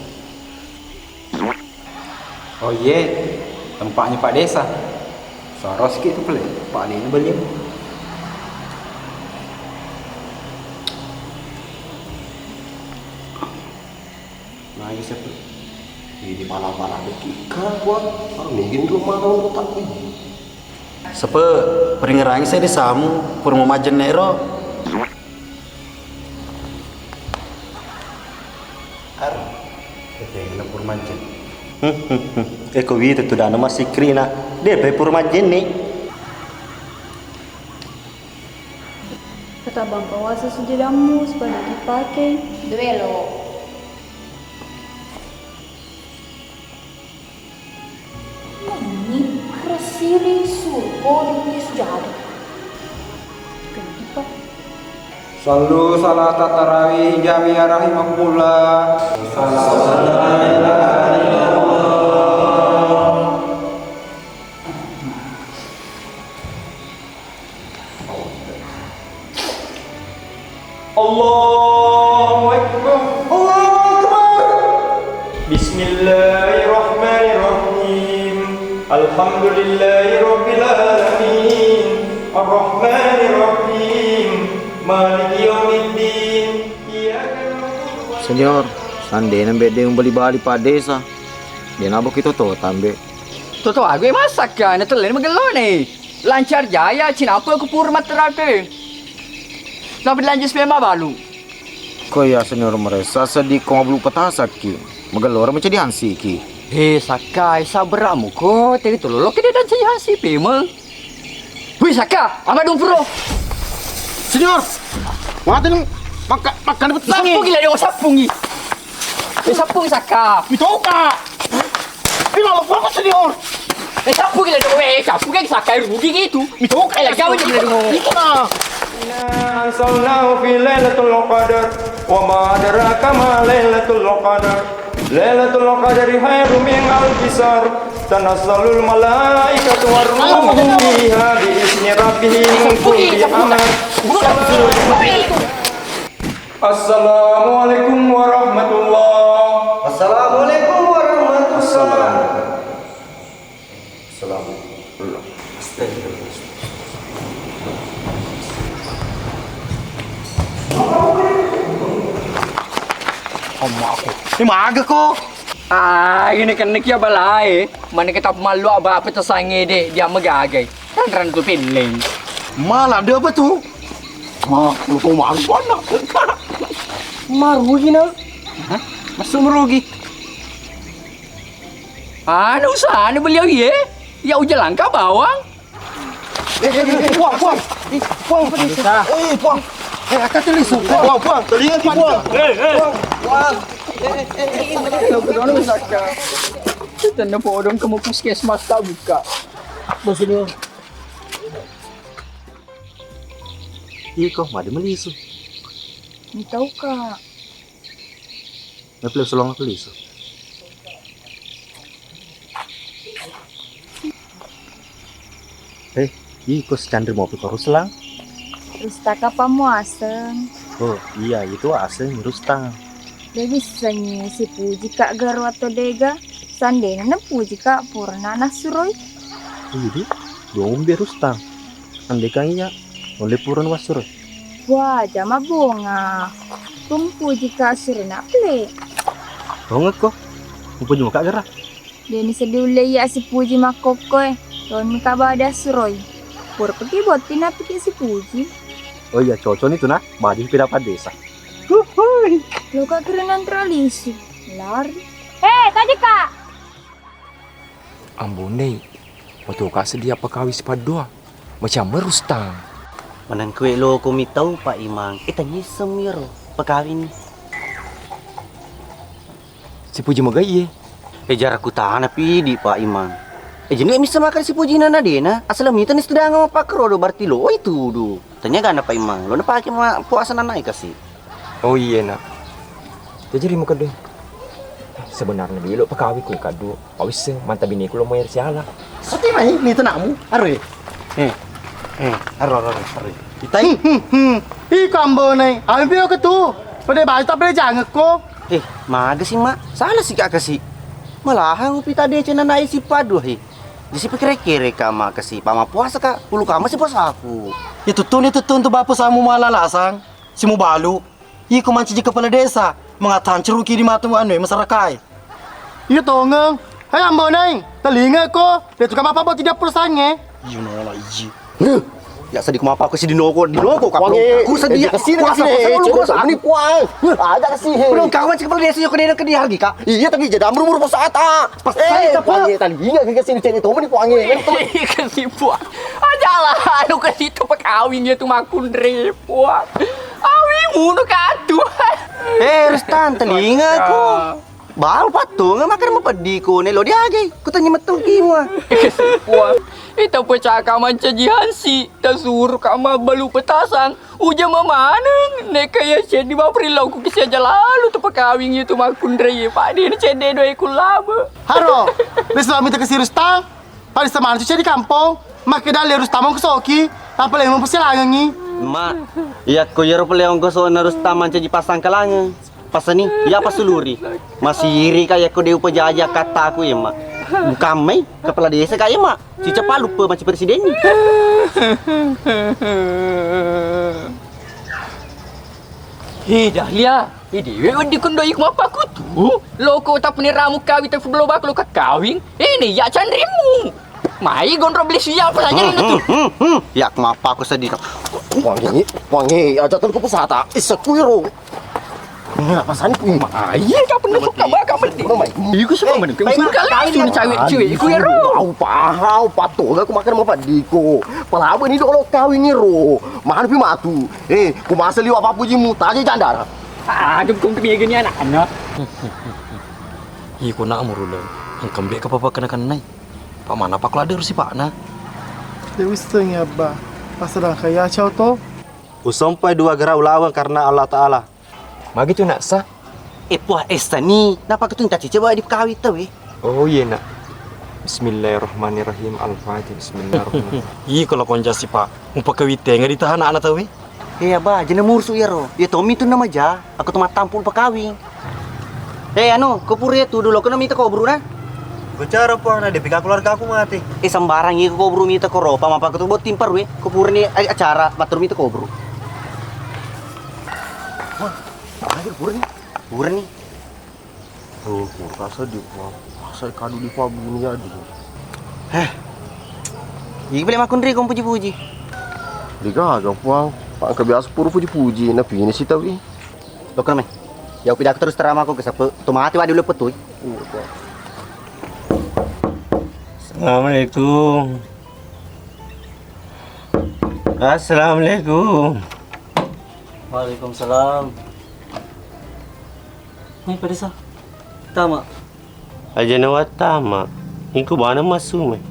Oh iya, tempatnya Pak Desa. Soros gitu pelik. Pak Ali ini beli. Nah, ini siapa? Ini pala-pala deki kan kuat. Mungkin belum marah tak ini. Sepe peringerangi saya di samu pur majen nero. Ar. Kena pur majen. Eko itu tuh dana masih krina. Dia purmajen nih. Kata bang kawasan sejedamu supaya dipakai. Duelo. Ini resiri surko di sejadah. Kenapa? Sallu salat tarawih jami'ah rahimakumullah. Allahu Akbar. Allahu Akbar. Bismillahirrahmanirrahim. Alhamdulillahirabbil alamin. Arrahmanirrahim. Maliki yaumiddin. Senyor, sande nambe dia beli bali Pak Desa. Dia nabok itu tuh tambe. Tuh aku masak kan, itu lain magelo nih. Lancar jaya, cina apa aku pur materate. Sampai lanjut sepema balu. Kau ya senyor meresa sedih kau belum petasak ki. Magalor macam di hansi ki. Sakai saberamu ko, tadi tu lolo kita dan saya hansi pema. Wih Saka, apa dong bro? Senyor, makan makan betul. Sapung gila dia sapung ni. Sapung Saka. Itu kak. Ini malu apa senyor? Sapung gila dia. Sapung kan Saka rugi gitu. Itu kak. Kau je bila dong. Itu nak. Ansalnahu fi lailatul qadar wa ma adraka ma lailatul qadar. Lailatul qadari khairum min alfi shahr. Tanazzalul malaikatu war ruhu fiha bi izni rabbihim min kulli amr. Assalamualaikum warahmatullahi. Assalamualaikum warahmatullahi. Assalamualaikum. Astagfirullah. Ini maga kok. Ini kan nak ya balai. Mana kita malu apa tersangi dek dia megagai. Ran tu pinling. Malah dia apa tu? Mah, lu kau malu mana? Merugi nak? Masuk merugi. Ada usaha ni beliau ye. Ya ujar langkah bawang. Puang. Puang. Puang. Akan tulis. Puang. Telinga ki puang. Puang. Kita nak orang kamu puskesmas tak buka. Maksudnya? Iya kok, madi melisu. Ni tahu kak. Napilih sulong aku lisu. Iko secandri mau pikir selang. Rustaka pamuasen. Oh iya, itu asing Rustang. Dia bisa ni si puji kak garu atau dega. Sandena na puji kak purna nasuroi. Jadi, dong biar Rustang. Andekanya oleh puran wasur. Wah, jama bunga. Tum puji kak surna ple. Banget kok. Mumpung cuma kak gerah. Dia ni sedih ya si puji makokoy. Don kak bada suroi. Pur pergi buat pina pergi si puji. Oh iya, cocok itu nah. Badi pindah Pak Desa. Lo kak kerenan teralisu. Lari. Tadi kak. Ambon deh. Waktu kak sedia pekawis padua. Macam merustang. Manang kue lo kumi tahu Pak Imang. Tanya semiro pekawin. Si Puji magai ye. Jarak ku tahan api di Pak Imang. Jadi bisa makan si Puji nana dena. Asal minta ni sedang sama Pak Krodo berarti lo itu do. Tanya gak Pak Imang. Lo nak pakai puasa nana kasih. Oh iya nak. Jadi mau kedua. Sebenarnya dia lo pekawi ku kado. Awis mantap bini ku lo mau siala. Sati mai ni tenakmu. Arwe. Arwe. Itai. Iko ambo nai. Ambil ke tu. Pada baju tak boleh jangan ko. Maga sih mak. Salah sih kak kasih. Malahan upi tadi cina naik si padu he. Jadi pikir-kira kama kasih pama puasa kak. Ulu kama sih puasa aku. Itu tuh tuh bapu samu malalasang. Si mu balu. Iko manci kepala desa. Mengatakan ceruki di mata anu masyarakat. Iya tongeng. Hai ambo nai. Telinga ko. Dia tukang apa buat tidak pulsanya. Iya nolak iya. Ya sedih kumapa aku sih dinoko kapro. Aku sedih kasih ini puang. Ada kasih. Belum kawan sih kepala desa yo kena ke dia lagi kak. Iya tapi jadi amru pas ata. Pas saya puang tadi ingat ke sini ceni tomo ni puangnya. Kasih puang. Ajalah anu ke situ pekawin dia tuh makundre puang. Awi munu kadu. Rustan telingaku. Baru patung makan mapadiku nelo dia aja. Ku tanya metung kimua. Puang. Ita pecaka manca jihansi. Ta suruh kama balu petasan. Uja mamaneng. Neka ya di baprilau ku kisah lalu tu pekawin itu makundre. Pak dia cende doi kulaba. Haro. Besok minta ke si Rustam. Pada sama cuci di kampung. Mak kedali Rustam ke soki. Apa lagi mempersilangan ni? Mak. Iya ko yero peleong goso na Rustam manca di pasang kalangan. Pasani, ya pas suluri. Masih iri kayak ko deu pejaja kata aku ya mak. Bukan mai kepala desa kayak mak. Si cepat lupa macam presiden ni. Dahlia. Dewe di kondoi kuma apa aku tu? Loko tak peniramu kawin tak belum bak lo kawin. Ini ya candrimu. Mai gondro beli siap saja ini tu. Ya kenapa aku sedih? Wangi, aja tu ku pusata. Isekuiro. Apa sani ku mai? Kau pernah suka bakal mesti. Iku semua mana? Kau kali tu cewek iku ya ro. Pahau patung aku makan mau padiko. Palabu ni dolo kawin ni ro. Mahan pi matu. Ku masa liwa apa puji muta aja jandara. Kung kami gini anak-anak. Iku nak murulan. Angkam be ka papa kena-kena nai. Pak mana pak lader si pak na. Dewi setengah ba. Pasal kaya cau to. Usompai dua gerau lawan karena Allah Ta'ala. Magi tu nak sah. Puah esta ni. Napa kau tunta cica bawa di kawin tu Oh iya nak. Bismillahirrahmanirrahim. Al-Fatihah. Bismillahirrahmanirrahim. Iya kalau konja si pak. Umpa kawite nga ditahan anak tahu. Iya ba, jangan mursu ya ro. Ya Tommy tu nama aja. Aku tu tampul pakawin. Anu, kau tu dulu kau minta kau buru na. Bicara puang na, dipika keluarga aku mati. Sembarang ini kau buru minta kau ropa, mapa kau buat timpar we. Kau pura ni acara, matur minta kau buru. Wah, akhir pura ni. Oh, rasa di puang. Rasa kadu di puang bunyi aja. Iki boleh makun ri kau puji-puji. Digagang puang. Pak kebiasa puru puji-puji. Napi ini sih tahu. Lo kenapa? Ya aku terus terang aku ke siapa? Tomati wadi lepet tu. Assalamualaikum. Assalamualaikum. Waalaikumsalam. Ni pada sah. Tama. Aja nawat tama. Ingku bana masuk mai.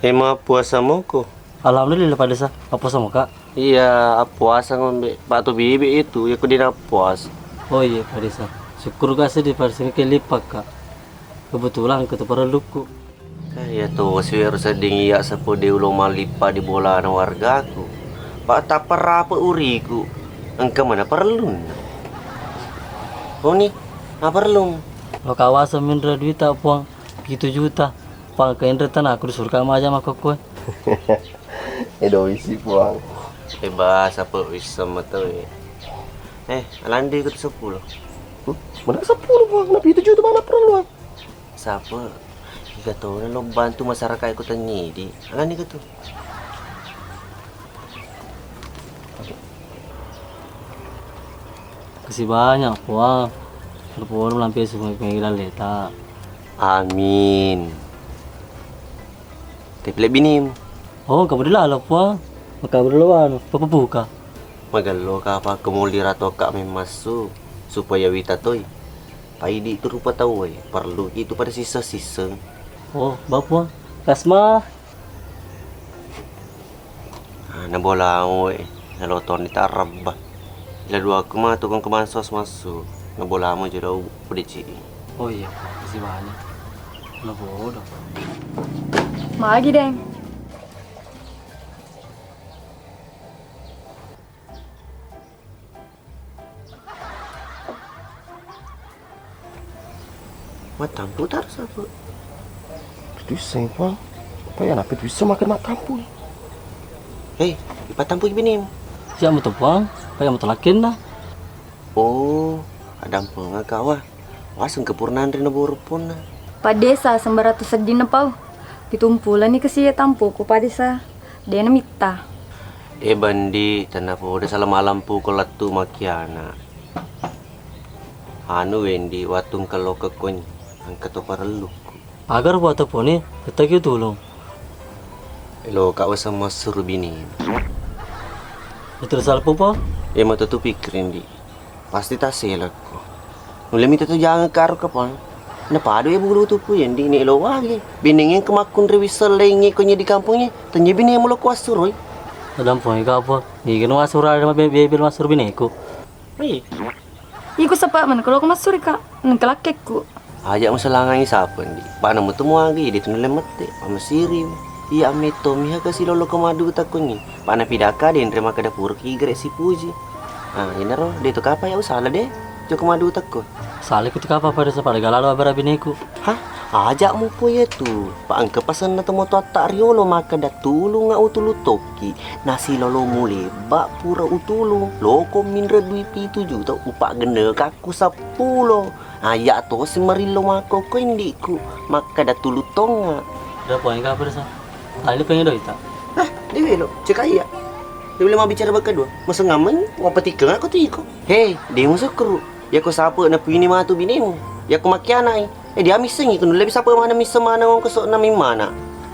Ema puasa moko. Alhamdulillah pada sah. Apa sama kak? Iya, puasa ngombe. Batu bibi itu ya kudina puas. Oh iya pada sah. Syukur kasih di parsi kelipak kak. Kebetulan kita perluku. Ya tuh, si harus seding iya sepo di ulo malipa di bola wargaku. Pak tak apa uriku. Engkau mana perlu? Oh nih, apa perlu? Lo kawasan mindra duit tak puang 7 juta. Pakai rentan aku disuruh kamu aja mak kau. Edo isi puang. Bebas apa bisa mata alandi ikut 10. Mana 10 puang? Nabi 7 juta mana perlu? Siapa? Jika tahu lo bantu masyarakat ikutan nyidi. Alandi ke tu? Kasih banyak puang. Berpulang lampias semua pengirian leta. Amin. Tapi lebih nim. Oh, kamu dulu lah puang. Maka berlawan. Apa buka? Magalo ka pa kumulira to ka may masu supaya wita toy. Paidi itu rupa tahu perlu itu pada sisa-sisa. Oh, bapak. Kasma. Nabola oi. Naloton di tarab. Ila dua kuma tukang kemansos masuk. Nabola mo jero pedici. Oh iya, kasih banyak. Nah bodoh. Magi deng. Matampu tar sapu. Itu sempang. Kaya nak itu bisa makan matampu. Hei, ipatampu ibinim. Siapa mau tepang? Kayak mau telakin dah. Oh, ada ampun kawa. Wasung kepurnan rina borupun na. Pak desa sembaratu sedih pau. Pitumpulan ni kasi tampu ko pa desa. Dia namita. Bandi tanah po udah salam malam po kolatu makiana. Anu Wendy watung kalau kekon angkat parelu. Agar buat apa nih? Kita gitu dulu. Lo kau sama suruh bini. Itu salpo po? Mau tu pikirin di. Pasti tak selako. Mulai minta tu jangan karo kapan. Napado bulu tu pu yang di ni lo wagi. Biningin kemakun rewisel lengi konya di kampungnya. Tanya bini yang mula kuas suruh. Dalam poin ka po. Ikan wasur ada mah bebel wasur bineku. Iku sapa man kalau ko masuri ka. Nangkalakekku. Ajak masalah ngangi siapa di. Pak namu tu muagi di tu lemete. Pamasiri. Iya meto miha kasi lolo kemadu takunyi. Pana pidaka den terima ke dapur ki gere si puji. Ini roh dia tu kapa ya usah deh. Joko madu takut. Salah ketika apa pada sepala galalo abara bineku. Hah? Ajak mu po ya tu. Pak angke pasan na temo tak riolo maka da tulung nga utulu toki. Nasi lolo mule bak pura utulu. Loko minre 2 juta upak gene kaku 10. Ya to semarilo mako ko hindi ku. Maka da tulu tonga. Udah poin ka pada sa. Ali pengen do ita. Hah? Dewi lo, cek aja. Dia boleh mau bicara berdua. Masa ngamen, mau petikang aku tu iko. Hei, dia musuh kru. Ya kau siapa nak puini mah tu binimu. Ya kau makianai. Dia miseng ikut lebih siapa mana miseng mana orang kesok nama mana.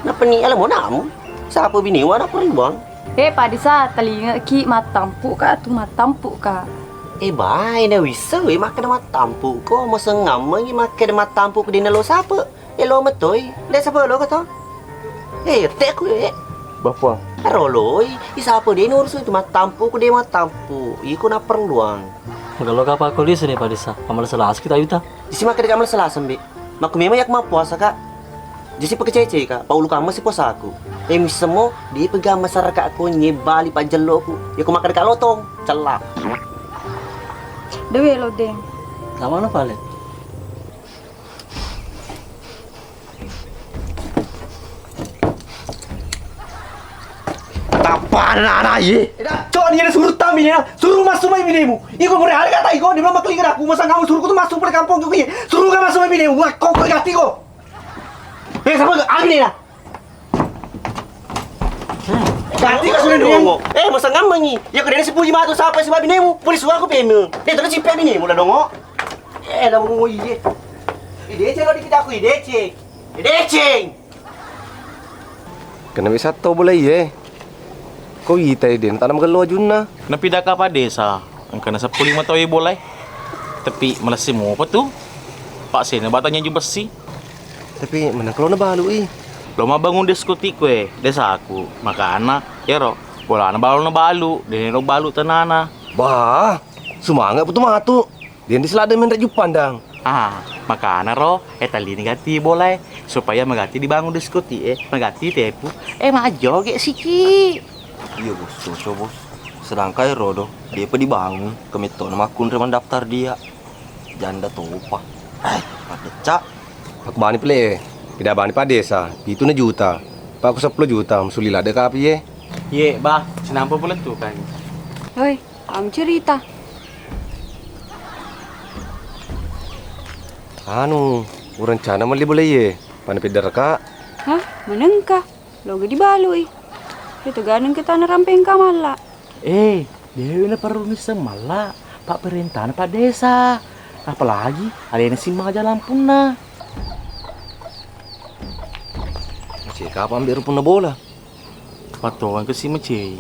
Napa ni alam mau namu? Siapa bini wana peribang? Pak desa telinga ki matampu ka tu matampu ka. Baik dah wisa makan matampu. Kau masa ngamen makan matampu ke dina lo siapa? Lo metoi. Dia siapa lo kata? Tak aku Bapa. Roloi, siapa dia ni urus itu matampu ku dia matampu. Iku nak perluang. Kalau kapa aku di sini Pak desa. Kamal selas kita yuta. Di sini makan kamal selas ambil. Mak memang yak mau puasa kak. Jadi pekecece kak. Paulu kamu si puasa aku. Semua dia pegang masyarakat aku nyebali pak jelo aku. Ya aku makan kak lotong. Celak. Dewe lo deng. Sama mana pale? Apaan anak ye? Cok dia suruh tamu ni, suruh masuk mai binimu. Iko boleh hari kata iko, dia memang kelingan aku. Masa kamu suruh aku tu masuk pada kampung tu ye. Suruh kan masuk mai binimu. Kau ganti ko. Siapa angin ni lah? Ganti kau sudah dong. Masa ngambang ni. Ya kau dia sepuji matu sampai sebab binimu. Polis suruh aku pemu. Dia terus cipet binimu lah dong. Dah bungo ye. Dia celo di kita aku dia cek. Dia cek. Kena bisa tahu boleh ye. Kau itai den tanam keluar juna. Napidah ka pa desa. Ang kana sa 15 tawi bolay. Tapi malasi mo pa tu. Pak sina batanya juga besi. Tapi mana kalau na balu Lo mabangun diskotik we desa aku. Makana ya ro. Wala na balu. Dene balu tanana. Bah, semangat putu matu. Den di selada men raju pandang. Makana ro tali negati boleh supaya magati dibangun diskotik magati tepu majoge siki. Iya bos, coba bos. Sedangkan Rodo, dia pun dibangun. Kemito nama akun reman daftar dia. Janda topa. Ada cak. Aku bani pele. Tidak bani pada desa. Itu na juta. Pak aku 10 juta. Musulila ada kapi ye. Ye, bah, senampa pula tu kan. Hoi, kamu cerita. Rencana mali boleh ye. Pana pedar ka. Hah? Menengka? Logo di balui. Itu ganang kita neramping kamala. Dewi na perlu semala. Pak perintah Pak desa. Apalagi ada yang simak jalan pun na. Macam kapan ambil pun na bola. Patuan ke si macam.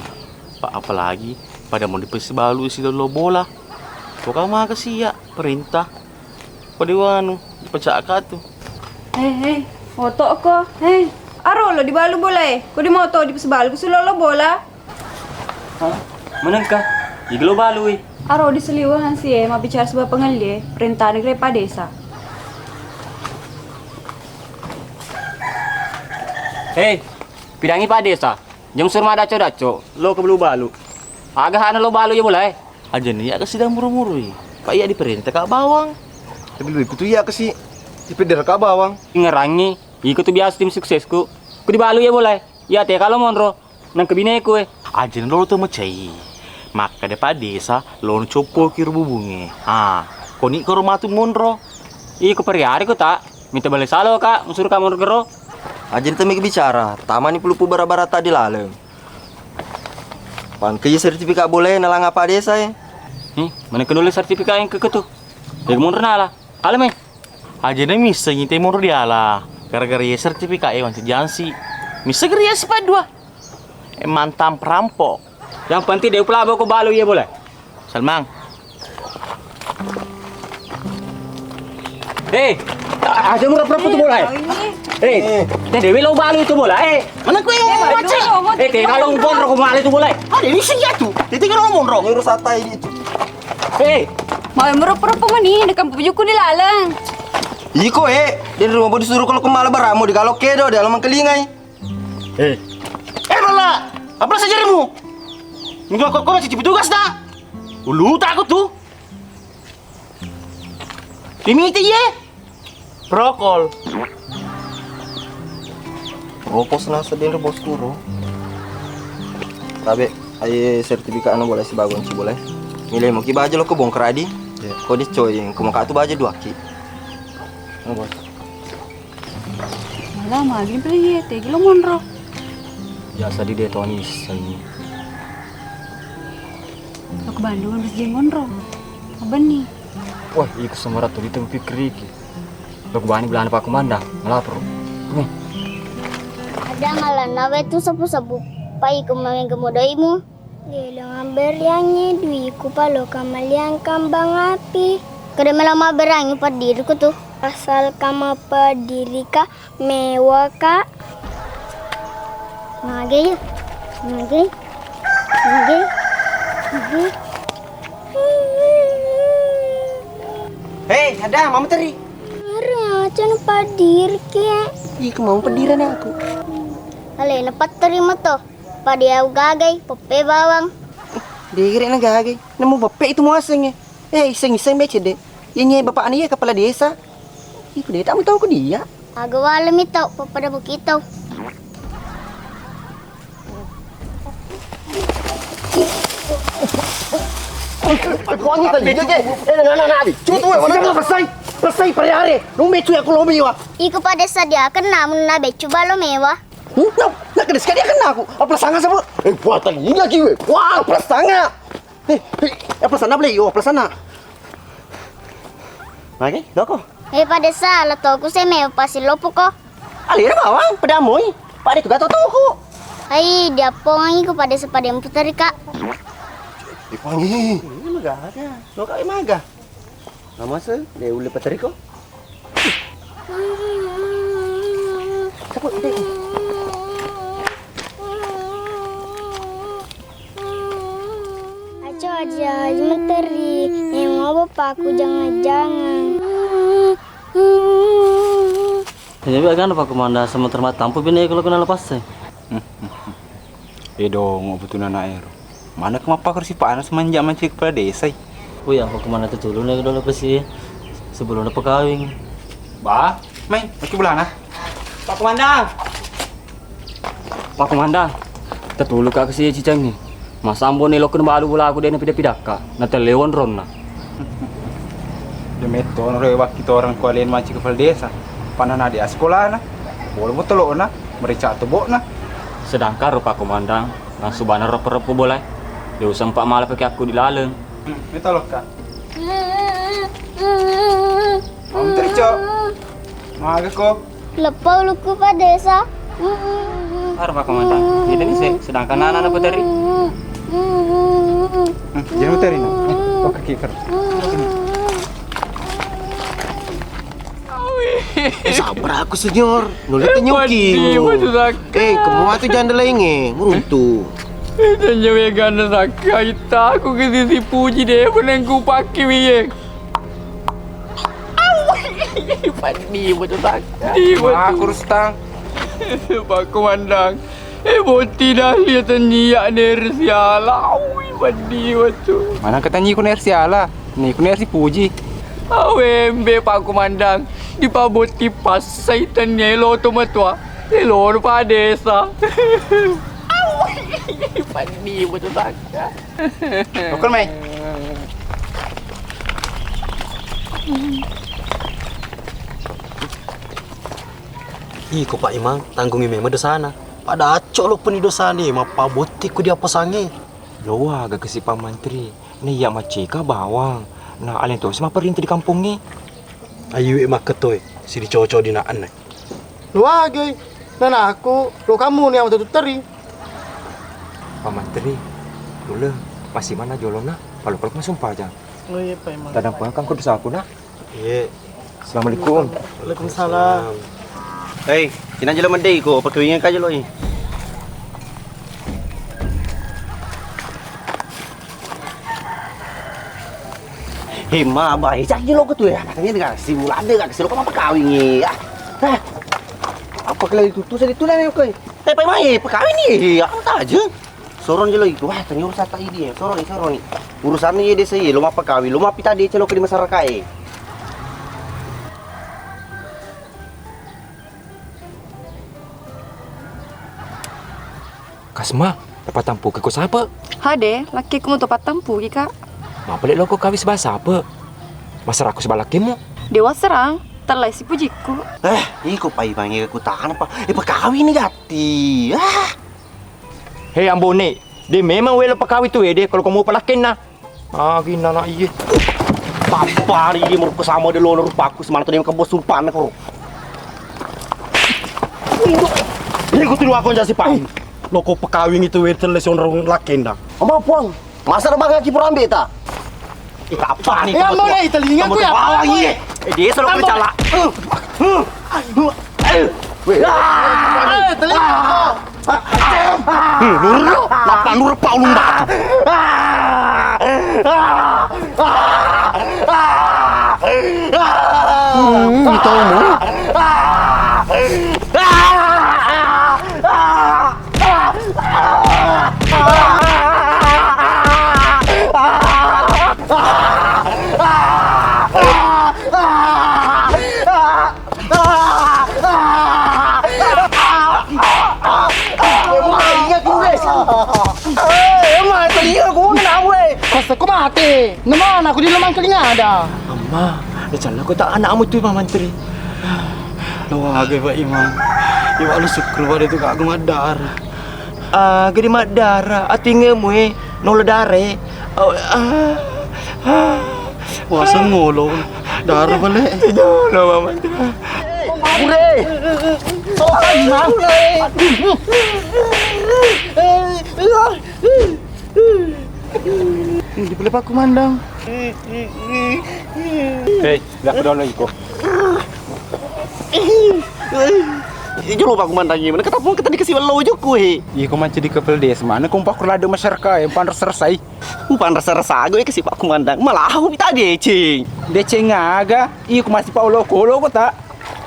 Pak apalagi pada mau dipesi balu isi dulu bola. Kau mah kasi ya perintah. Pada wanu dipecah tu. Hei, foto ko. Hei, aro lo di balu bola Kau di moto di pesebalu ku lo bola. Menengkah? Di lo balu Aro di seliwangan sih mau bicara sebuah pengelie perintah negeri pada desa. Hei, pidangi Pak Desa. Jam surma daco-daco, lo ke belu balu. Agak hana lo balu ya boleh. Aja nih, ya sedang murmuri. Pak iya diperintah Kak Bawang. Tapi lu itu ya kasi dipeder Kak Bawang. Ngerangi, ikut tuh biasa tim suksesku. Ku di balu ya boleh. Ya teh kalau monro, nang kebineku Aja lo tuh macai. Maka de Pak Desa, lo copo kira bubunge. Koni ke rumah tuh monro. Iko periari ku tak. Minta balik salo Kak, unsur kamu gero. Aja temi bicara, tamani pulupu bara-bara tadi lalu. Pangkei sertifikat boleh nalang apa desa ya? Mana kenulis sertifikat yang keketu? Yang mau lah. Alam Aja nih misa nyintai monro dia lah. Gara-gara ya sertifikat wanci jansi. Misa geria sepat dua. Mantan perampok. Yang penting dia pelabo ko balu ya boleh. Salmang. Aja murah-murah tuh boleh. Dewi lo balu itu boleh. Mana kue macam? Kalau monro ko balu itu boleh. Ada ini sih jatuh. Ditinggal monro ngurus satai itu. Mau murah-murah pemani dekat pujuku di lalang. Iko dia rumah mau disuruh kalau kemala baramu di galok kedo di alaman kelingai. Malah, apa sejarimu? Enggak kok masih petugas dah. Ulu takut tuh. Dimiti ye. Prokol. Pos nasa din ro bos kuro. Tabe, ay sertifikat anu boleh si bagon si boleh. Milih mo ki baja lo ko bongkar adi. Ko di coy, ko maka tu baja 2 ki. Ano bos? Malah magin pala teh lo monro. Biasa di detonis ini. Lo ke Bandung habis jadi monro. Apa nih? Wah, iku samarat tuh itu pikir iki. Lo ke Bani belanda Pak Komanda, ngelapor. Ada ngalan nawe tu sapu-sapu pai kemarin kemodoimu. Dia ngamber yang dui ku palo kamal yang kambang api. Kada melama berangi pada diriku tuh. Asal kama diri ka mewah ka. Mage yuk. Mage. Hei, ada mama teri. Arah, jangan padir ke. Iku mau padiran aku. Ale, napat terima to. Padi au gagay, pepe bawang. Dikira na gagay. Namo bape itu mo aseng iseng-iseng bece de. Yan bapak ani kepala desa. Iku dia tak mau tahu ke dia. Agak walam ito, papada bukitaw. Aku angin kali je. Nabi. Cutu mana Pasay pare-are. Nung mecu aku lomi wa. Iku pada sadia kena mun na becu balo mewah. Nak kena sekali kena aku. Apa sanga sama? Buatan ini lagi we. Wah, apa sanga? Apa sana beli yo, apa sana? Lagi, doko. Pada salah to aku mewah pasi lopo ko. Alira bawang, pedamoy. Pada tu gato ko. Ai, dia pongi ko pada sepada yang puteri kak. Dipangi. Ini magah ada. Lo kau magah. Nama se, dia ule pateri ko. Siapa itu? Aco aja, menteri. Yang mau aku jangan-jangan. Jadi kan Pak Komanda sama termat tampu bini kalau kena lepas dong, mau betul anak air. Mana kemapa kursi panas semenjak mencari kepala desa? Oh ya, Pak Komanda itu dulu nih kalau lepas sih sebelum ada pekawin. Bah, main, lagi bulan ah. Pak Komandang. Pak Komandang. Kita dulu kak kesini cicang nih. Mas Ambo nih lo kena balu bola aku dia pindah-pindah kak. Nanti lewon ron lah. Demi itu orang lewat kita orang kualian mencari kepala desa. Panas di sekolah na, boleh betul na, mereka tebok na. Sedangkan Pak Komandang, langsung bana rep-rep boleh. Dia usang Pak malah pakai aku di laleng. Itu loh kak. Om tercok. Maga kok. Lepau luku pada desa. Har Pak Komandang, ini nih sedangkan anak-anak puteri. Jangan puteri na. Oh kaki keras. Sabar aku senyor. Nulit nyuki. Kamu tu jangan lagi meruntu. Jangan gana sakai aku ke sisi puji deh penengku pakai biye. Padi betul sakai. Aku Rustang. Pak Komandan. Boti dah lihat niat nersiala. Ui, mandi waktu. Mana katanya ku nersiala? Nih ku nersi puji. Awembe Pak Komandan. Di pa boti pas saitan nelo tu matua. Nelo pa desa. Mandi betul saja. Rokok mai. Iko Pak Imang, tanggungi memang dosa sana. Pada acok lo peni dosa ni, mapa botik ku dia pasangi. Lo agak ke si Pak Mantri. Ni ya macika bawang. Nah, alien tu sama perintah di kampung ni. Ayu emak ketoi, si dicoco di naan. Lu agay. Dan aku, lo kamu nih yang tutup teri. Pak Mantri, dulu masih mana jolona? Kalau masuk sumpah aja. Oh iya Pak Imam. Tadang pengangkang kau dosa aku nak. Iya. Assalamualaikum. Waalaikumsalam. Hei, kina je lo mandi ko, pakai wingan ka je lo ni. Hei, ma baik cak je lo ko tu ya. Katanya dengan si bulan ada kasi lo kan apa kawin ni. Apa kalau itu tu saya ditulah ni kau. Hei, pai mai, pakawin ni. Apa tak aja. Soron je lo itu. Wah, tanya urusan tak ini. Soron ni. Urusan ni dia saya, lo apa kawin, lo apa tadi celok di masyarakat. Kasma, dapat tampu ke kau siapa? Hade, laki ku mau tempat tempu ki kak. Ma pelik lo kau kawin sebahasa apa? Masa aku sebelah lakimu? Dewa serang, terlai si pujiku. Iko pai panggil aku tahan apa? Pakawin ni gati. Hei ambone, dia memang wela pakawin tu dia kalau kamu pelakin nah. Gina nak iya. Papa dia mau sama dia lo rupa aku semalam tadi kau sulpan kau. Ini aku tuh aku jadi pai. Loko pakawin itu teleson orang lakenda. Apa puang? Masa ada bagai kipur ambil tak? Apa ni? Ya mau nih telinga aku ya. Bawang ini. Dia selalu bercala. Telinga. Nur, lapan nur paulung batu. Itu mu. Aku mati. Naman aku di lemang telinga ada. Amma, dia aku tak anakmu tu Pak Mantri. Lo agak Pak Imam. Ya Allah syukur pada tu kak aku madar. Gede mak darah, atinge mu nol dare. Wah sengolo. Darah balik. Nol Pak Mantri. Ure. Soal Imam. Di boleh Pak Komandan. Hei, lihat ke dalam iko. Jolo Pak Komandan gimana? Kita dikasih walau je kue. Iya, kau macam di kepala desa mana? Kau pak kerada masyarakat yang pandar selesai. Pandar selesai, gue kasih Pak Komandan. Malah aku minta deceng. Deceng aga. Iya, kau masih pak loko tak?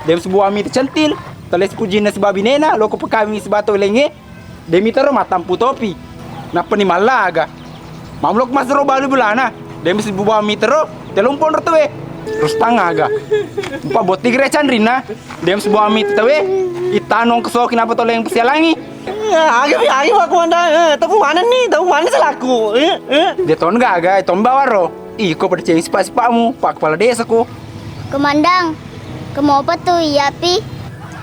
Dem sebuah mie centil. Teles pujina sebab binena, loko pekami sebato lenge. Demi tero matam putopi. Napa ni malaga? Mamlok mas ro balu bulana. Demi sebuah mie tero, telumpon rotwe. Terus tangga. Empat boti gerecan rina. Dem sebuah mie tewe. Itanong kesokin apa tolong yang pesialangi. Agak Pak Komandan. Tahu mana nih? Tahu mana selaku? Dia ton gaga, ton bawa ro. Iko pada cewek sipak-sipakmu, Pak Kepala Desa ku. Komandan, kamu apa tuh Yapi?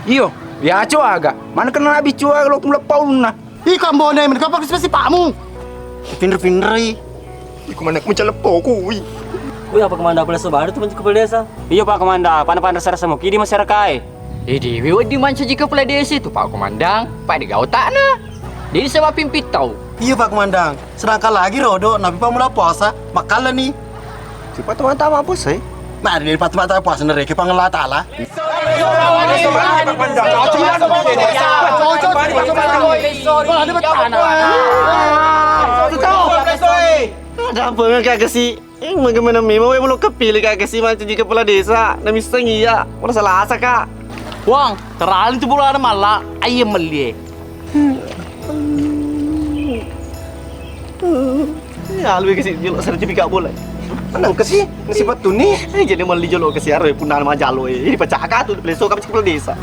Iyo, ya aco aga. Mana kena nabi cua kalau melepau luna. Iko ambone, mereka pakai sipak-sipakmu. Pinter-pinter. Iko mana aku mencelepo kui. Wih, apa Komandan boleh sobar itu kepala desa? Iya Pak Komandan, pandai-pandai serasa mau kiri masyarakat. Di di manca jika kepala desa itu Pak Komandan, Pak digau tak na. Jadi saya pimpin tahu. Iya Pak Komandan. Sedangkan lagi rodo, nabi pa mula puasa, makalah ni. Siapa teman-teman apa sih? Mari dari patah-patah puasa nereki pangelah ta'ala. Ada apa dengan kak si? Bagaimana memang belum kepilih kak si macam di kepala desa. Nami sengi ya. Mana salah asa kak? Wang, teralin tu bola ada malah ayam melie. Ya, lebih kasih jolok sertifikat bola. Menang ke sih, nasi batu ni. Jadi mali jolok ke siar, punah nama jalo. Ini pecah tu, besok kami kepala desa.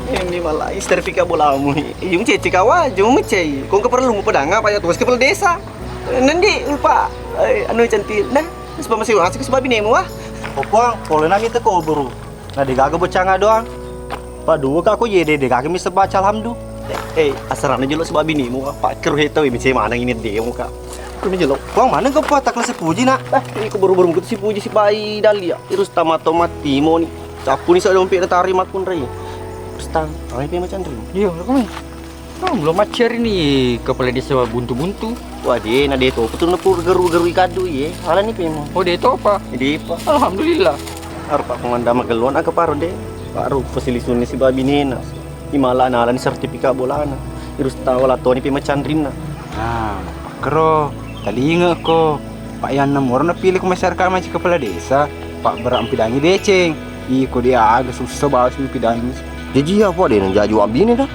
Ini malah sertifikat bola mu. Yung ceci kawa, jom mecai. Kau perlu mu pedang apa ya tugas kepala desa. Nanti lupa, anu cantik. Nah, sebab masih orang sebab ini mu ah. Opang, kalau nak kita kau buru. Nah, digaga bocanga doang. Pak dua kak aku ye dede kaki mesti baca alhamdulillah. Asal nak jolok sebab bini mu Pak keruh itu mesti mana ini dia muka. Kau ni jolok. Bang mana kau Pak tak kelas puji nak? Ini kau baru-baru kau si puji si bayi Dalia. Terus tomato mati mo ni. Capu ni saya dompet dah tarik makun rai. Terus tang, ai pe macam ni. Iya, kau ni. Kau belum macam ni kepala desa buntu-buntu. Wah dia nak dia tu betul nepur geru-geru ikadu ye. Hala ni pe mo. Oh dia tu apa? Dia apa? Alhamdulillah. Arpa pengandam keluan aku paru deh. Paru fasilisun ni si babi nena. Imala na ni sertifikat bola na. Irus tawala to ni pe macam rina. Nah, kero. Tadi ingat ko. Pak yang nomor na pilih ke masyarakat macam kepala desa. Pak beram pidangi deceng. Iko dia agak susah bahas ni pidangi. Jadi apa dia nak jaju abi ni dah?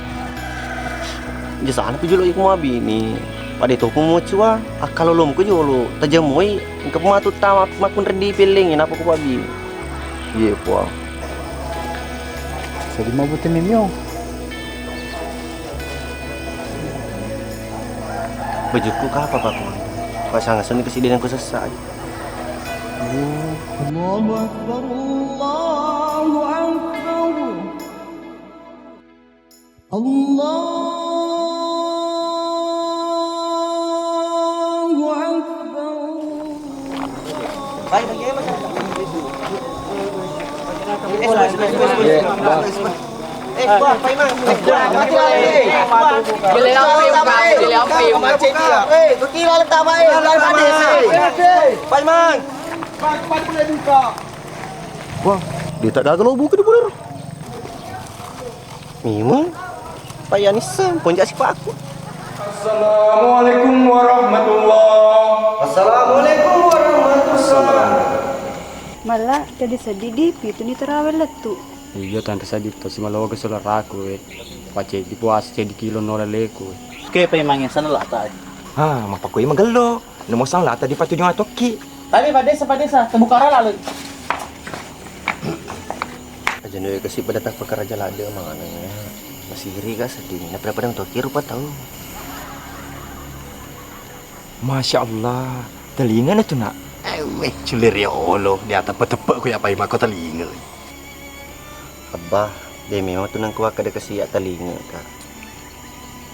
Di sana tu jolo iku abi ni. Pada tu pun mau cua. Kalau lom ko jolo. Tajamoi. Ke pematu tamak makun rendi pilih apa ko abi. Ye puang. Jadi mau buat mimio. Bajuku ke apa Pak? Pasang seni kesedihan aku selesai. Allahu Akbar, Allahu Akbar. Allahu Akbar. Baik, bagi masyarakat. Buah, Pak Imam. Boleh ambil, boleh ambil. Kau kira letak baik. Pak Imam. Pak boleh buka. Wah, dia tak gagal lobu ke dia boleh? Memang. Pak Yanisa pun jak sifat aku. Assalamualaikum warahmatullahi. Assalamualaikum warahmatullahi. Malah jadi sedih di itu ni terawih letu. Iya tante sadip to si malawa ke saudara aku pace di puas jadi kilo nola leku. Kayak memang yang sana lah tadi. Ha, mapa ko magalo. Namo sang lata di patu yung atoki. Tapi padesa terbuka lalu. Aja nih kasih pada tak perkara jalan ada mana masih iri kan sedih. Nak pada toki rupa tahu. Masya Allah, telinga na tu nak. Culir ya Allah, di atas petepek ko ya pai mako telinga. Abah, dia memang tu nang kuat kada kasih telinga kak.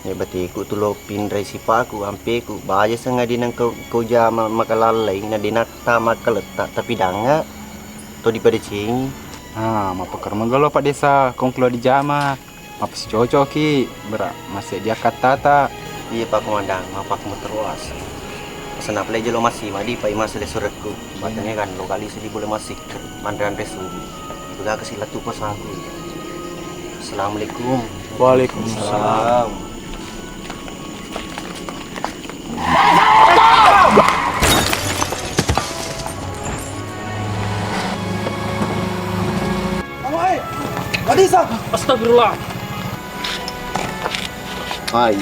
Ya berarti aku tu lopin rai sipa aku ampe aku bahaya sangat di nang kau jama makalalai na dinata makaletak tapi danga to di pada cing. Ah, mapa kerma galo Pak Desa, kong keluar di jama. Mapa si cocok ki, berak masih dia kata tak. Iya Pak Komandan, mapa aku terus. Sana play jelo masih madi Pak Imas sudah suratku. Batanya kan lo kali sedih boleh masih mandaran resu. Juga kesilat tu pas aku. Assalamualaikum. Waalaikumsalam. Wadisa. Astagfirullah. Ai,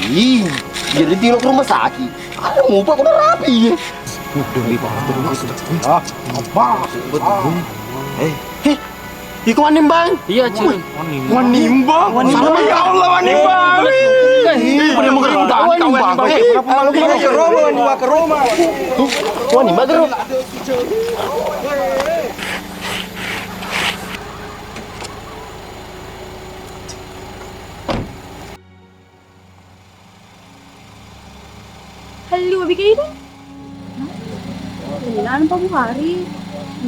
jadi tinggal ke rumah sakit. Ada mumpah kena rapi ya. Ah, apa? Iku wanimbang. Iya, Cing. Wanimbang. Ya Allah, wanimbang. Boleh mengerim tak? Wanimbang. Ke Roma, ke Roma. Wanimbang ke Roma. Halo, bikin ini. Jalan Pak Buhari.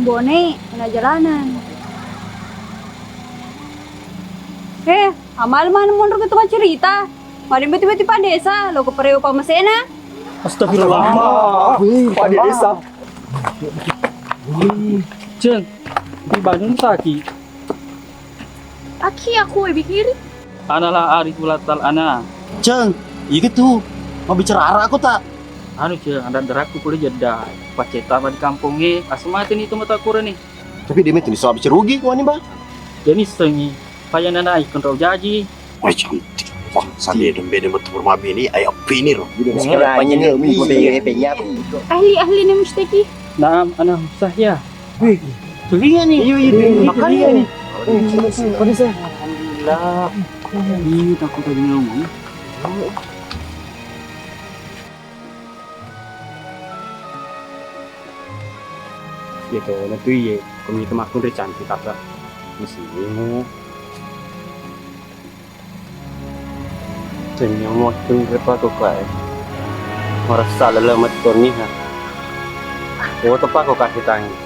Bone, na jalanan. Amal mana mundur ke tempat cerita. Mari beti-beti Pak Desa, lo ke pereu Pak Mesena. Astagfirullah. Pak Desa. Ceng, di Bandung sakit. Aki aku bikin. Analah Arif Bulatal Ana. Ceng, iya tu. Mau bicara arah aku tak? Anu Ceng, ada deraku kuliah jeda. Paceta di kampung asmatin itu mata kurang nih. Tapi dia itu bisa bicara rugi kau ni bang. Jadi sengi Paya nana ikon rau jaji. Wah cantik. Wah, sandi beda betul rumah bini ayam pini roh. Ahli ni mustaki. Naam, ana Musahya. Wih, tulingan nih. Iya, Makanya nih. Pada saya. Alhamdulillah. Ih, takut tadi ngomong. Gitu, nanti iya. Kami itu makun udah cantik kakak. Di sini. Tanya mau tunggu apa kau kaya? Merasa lelah mati ni ha. Oh, tu apa kau kasih tangi?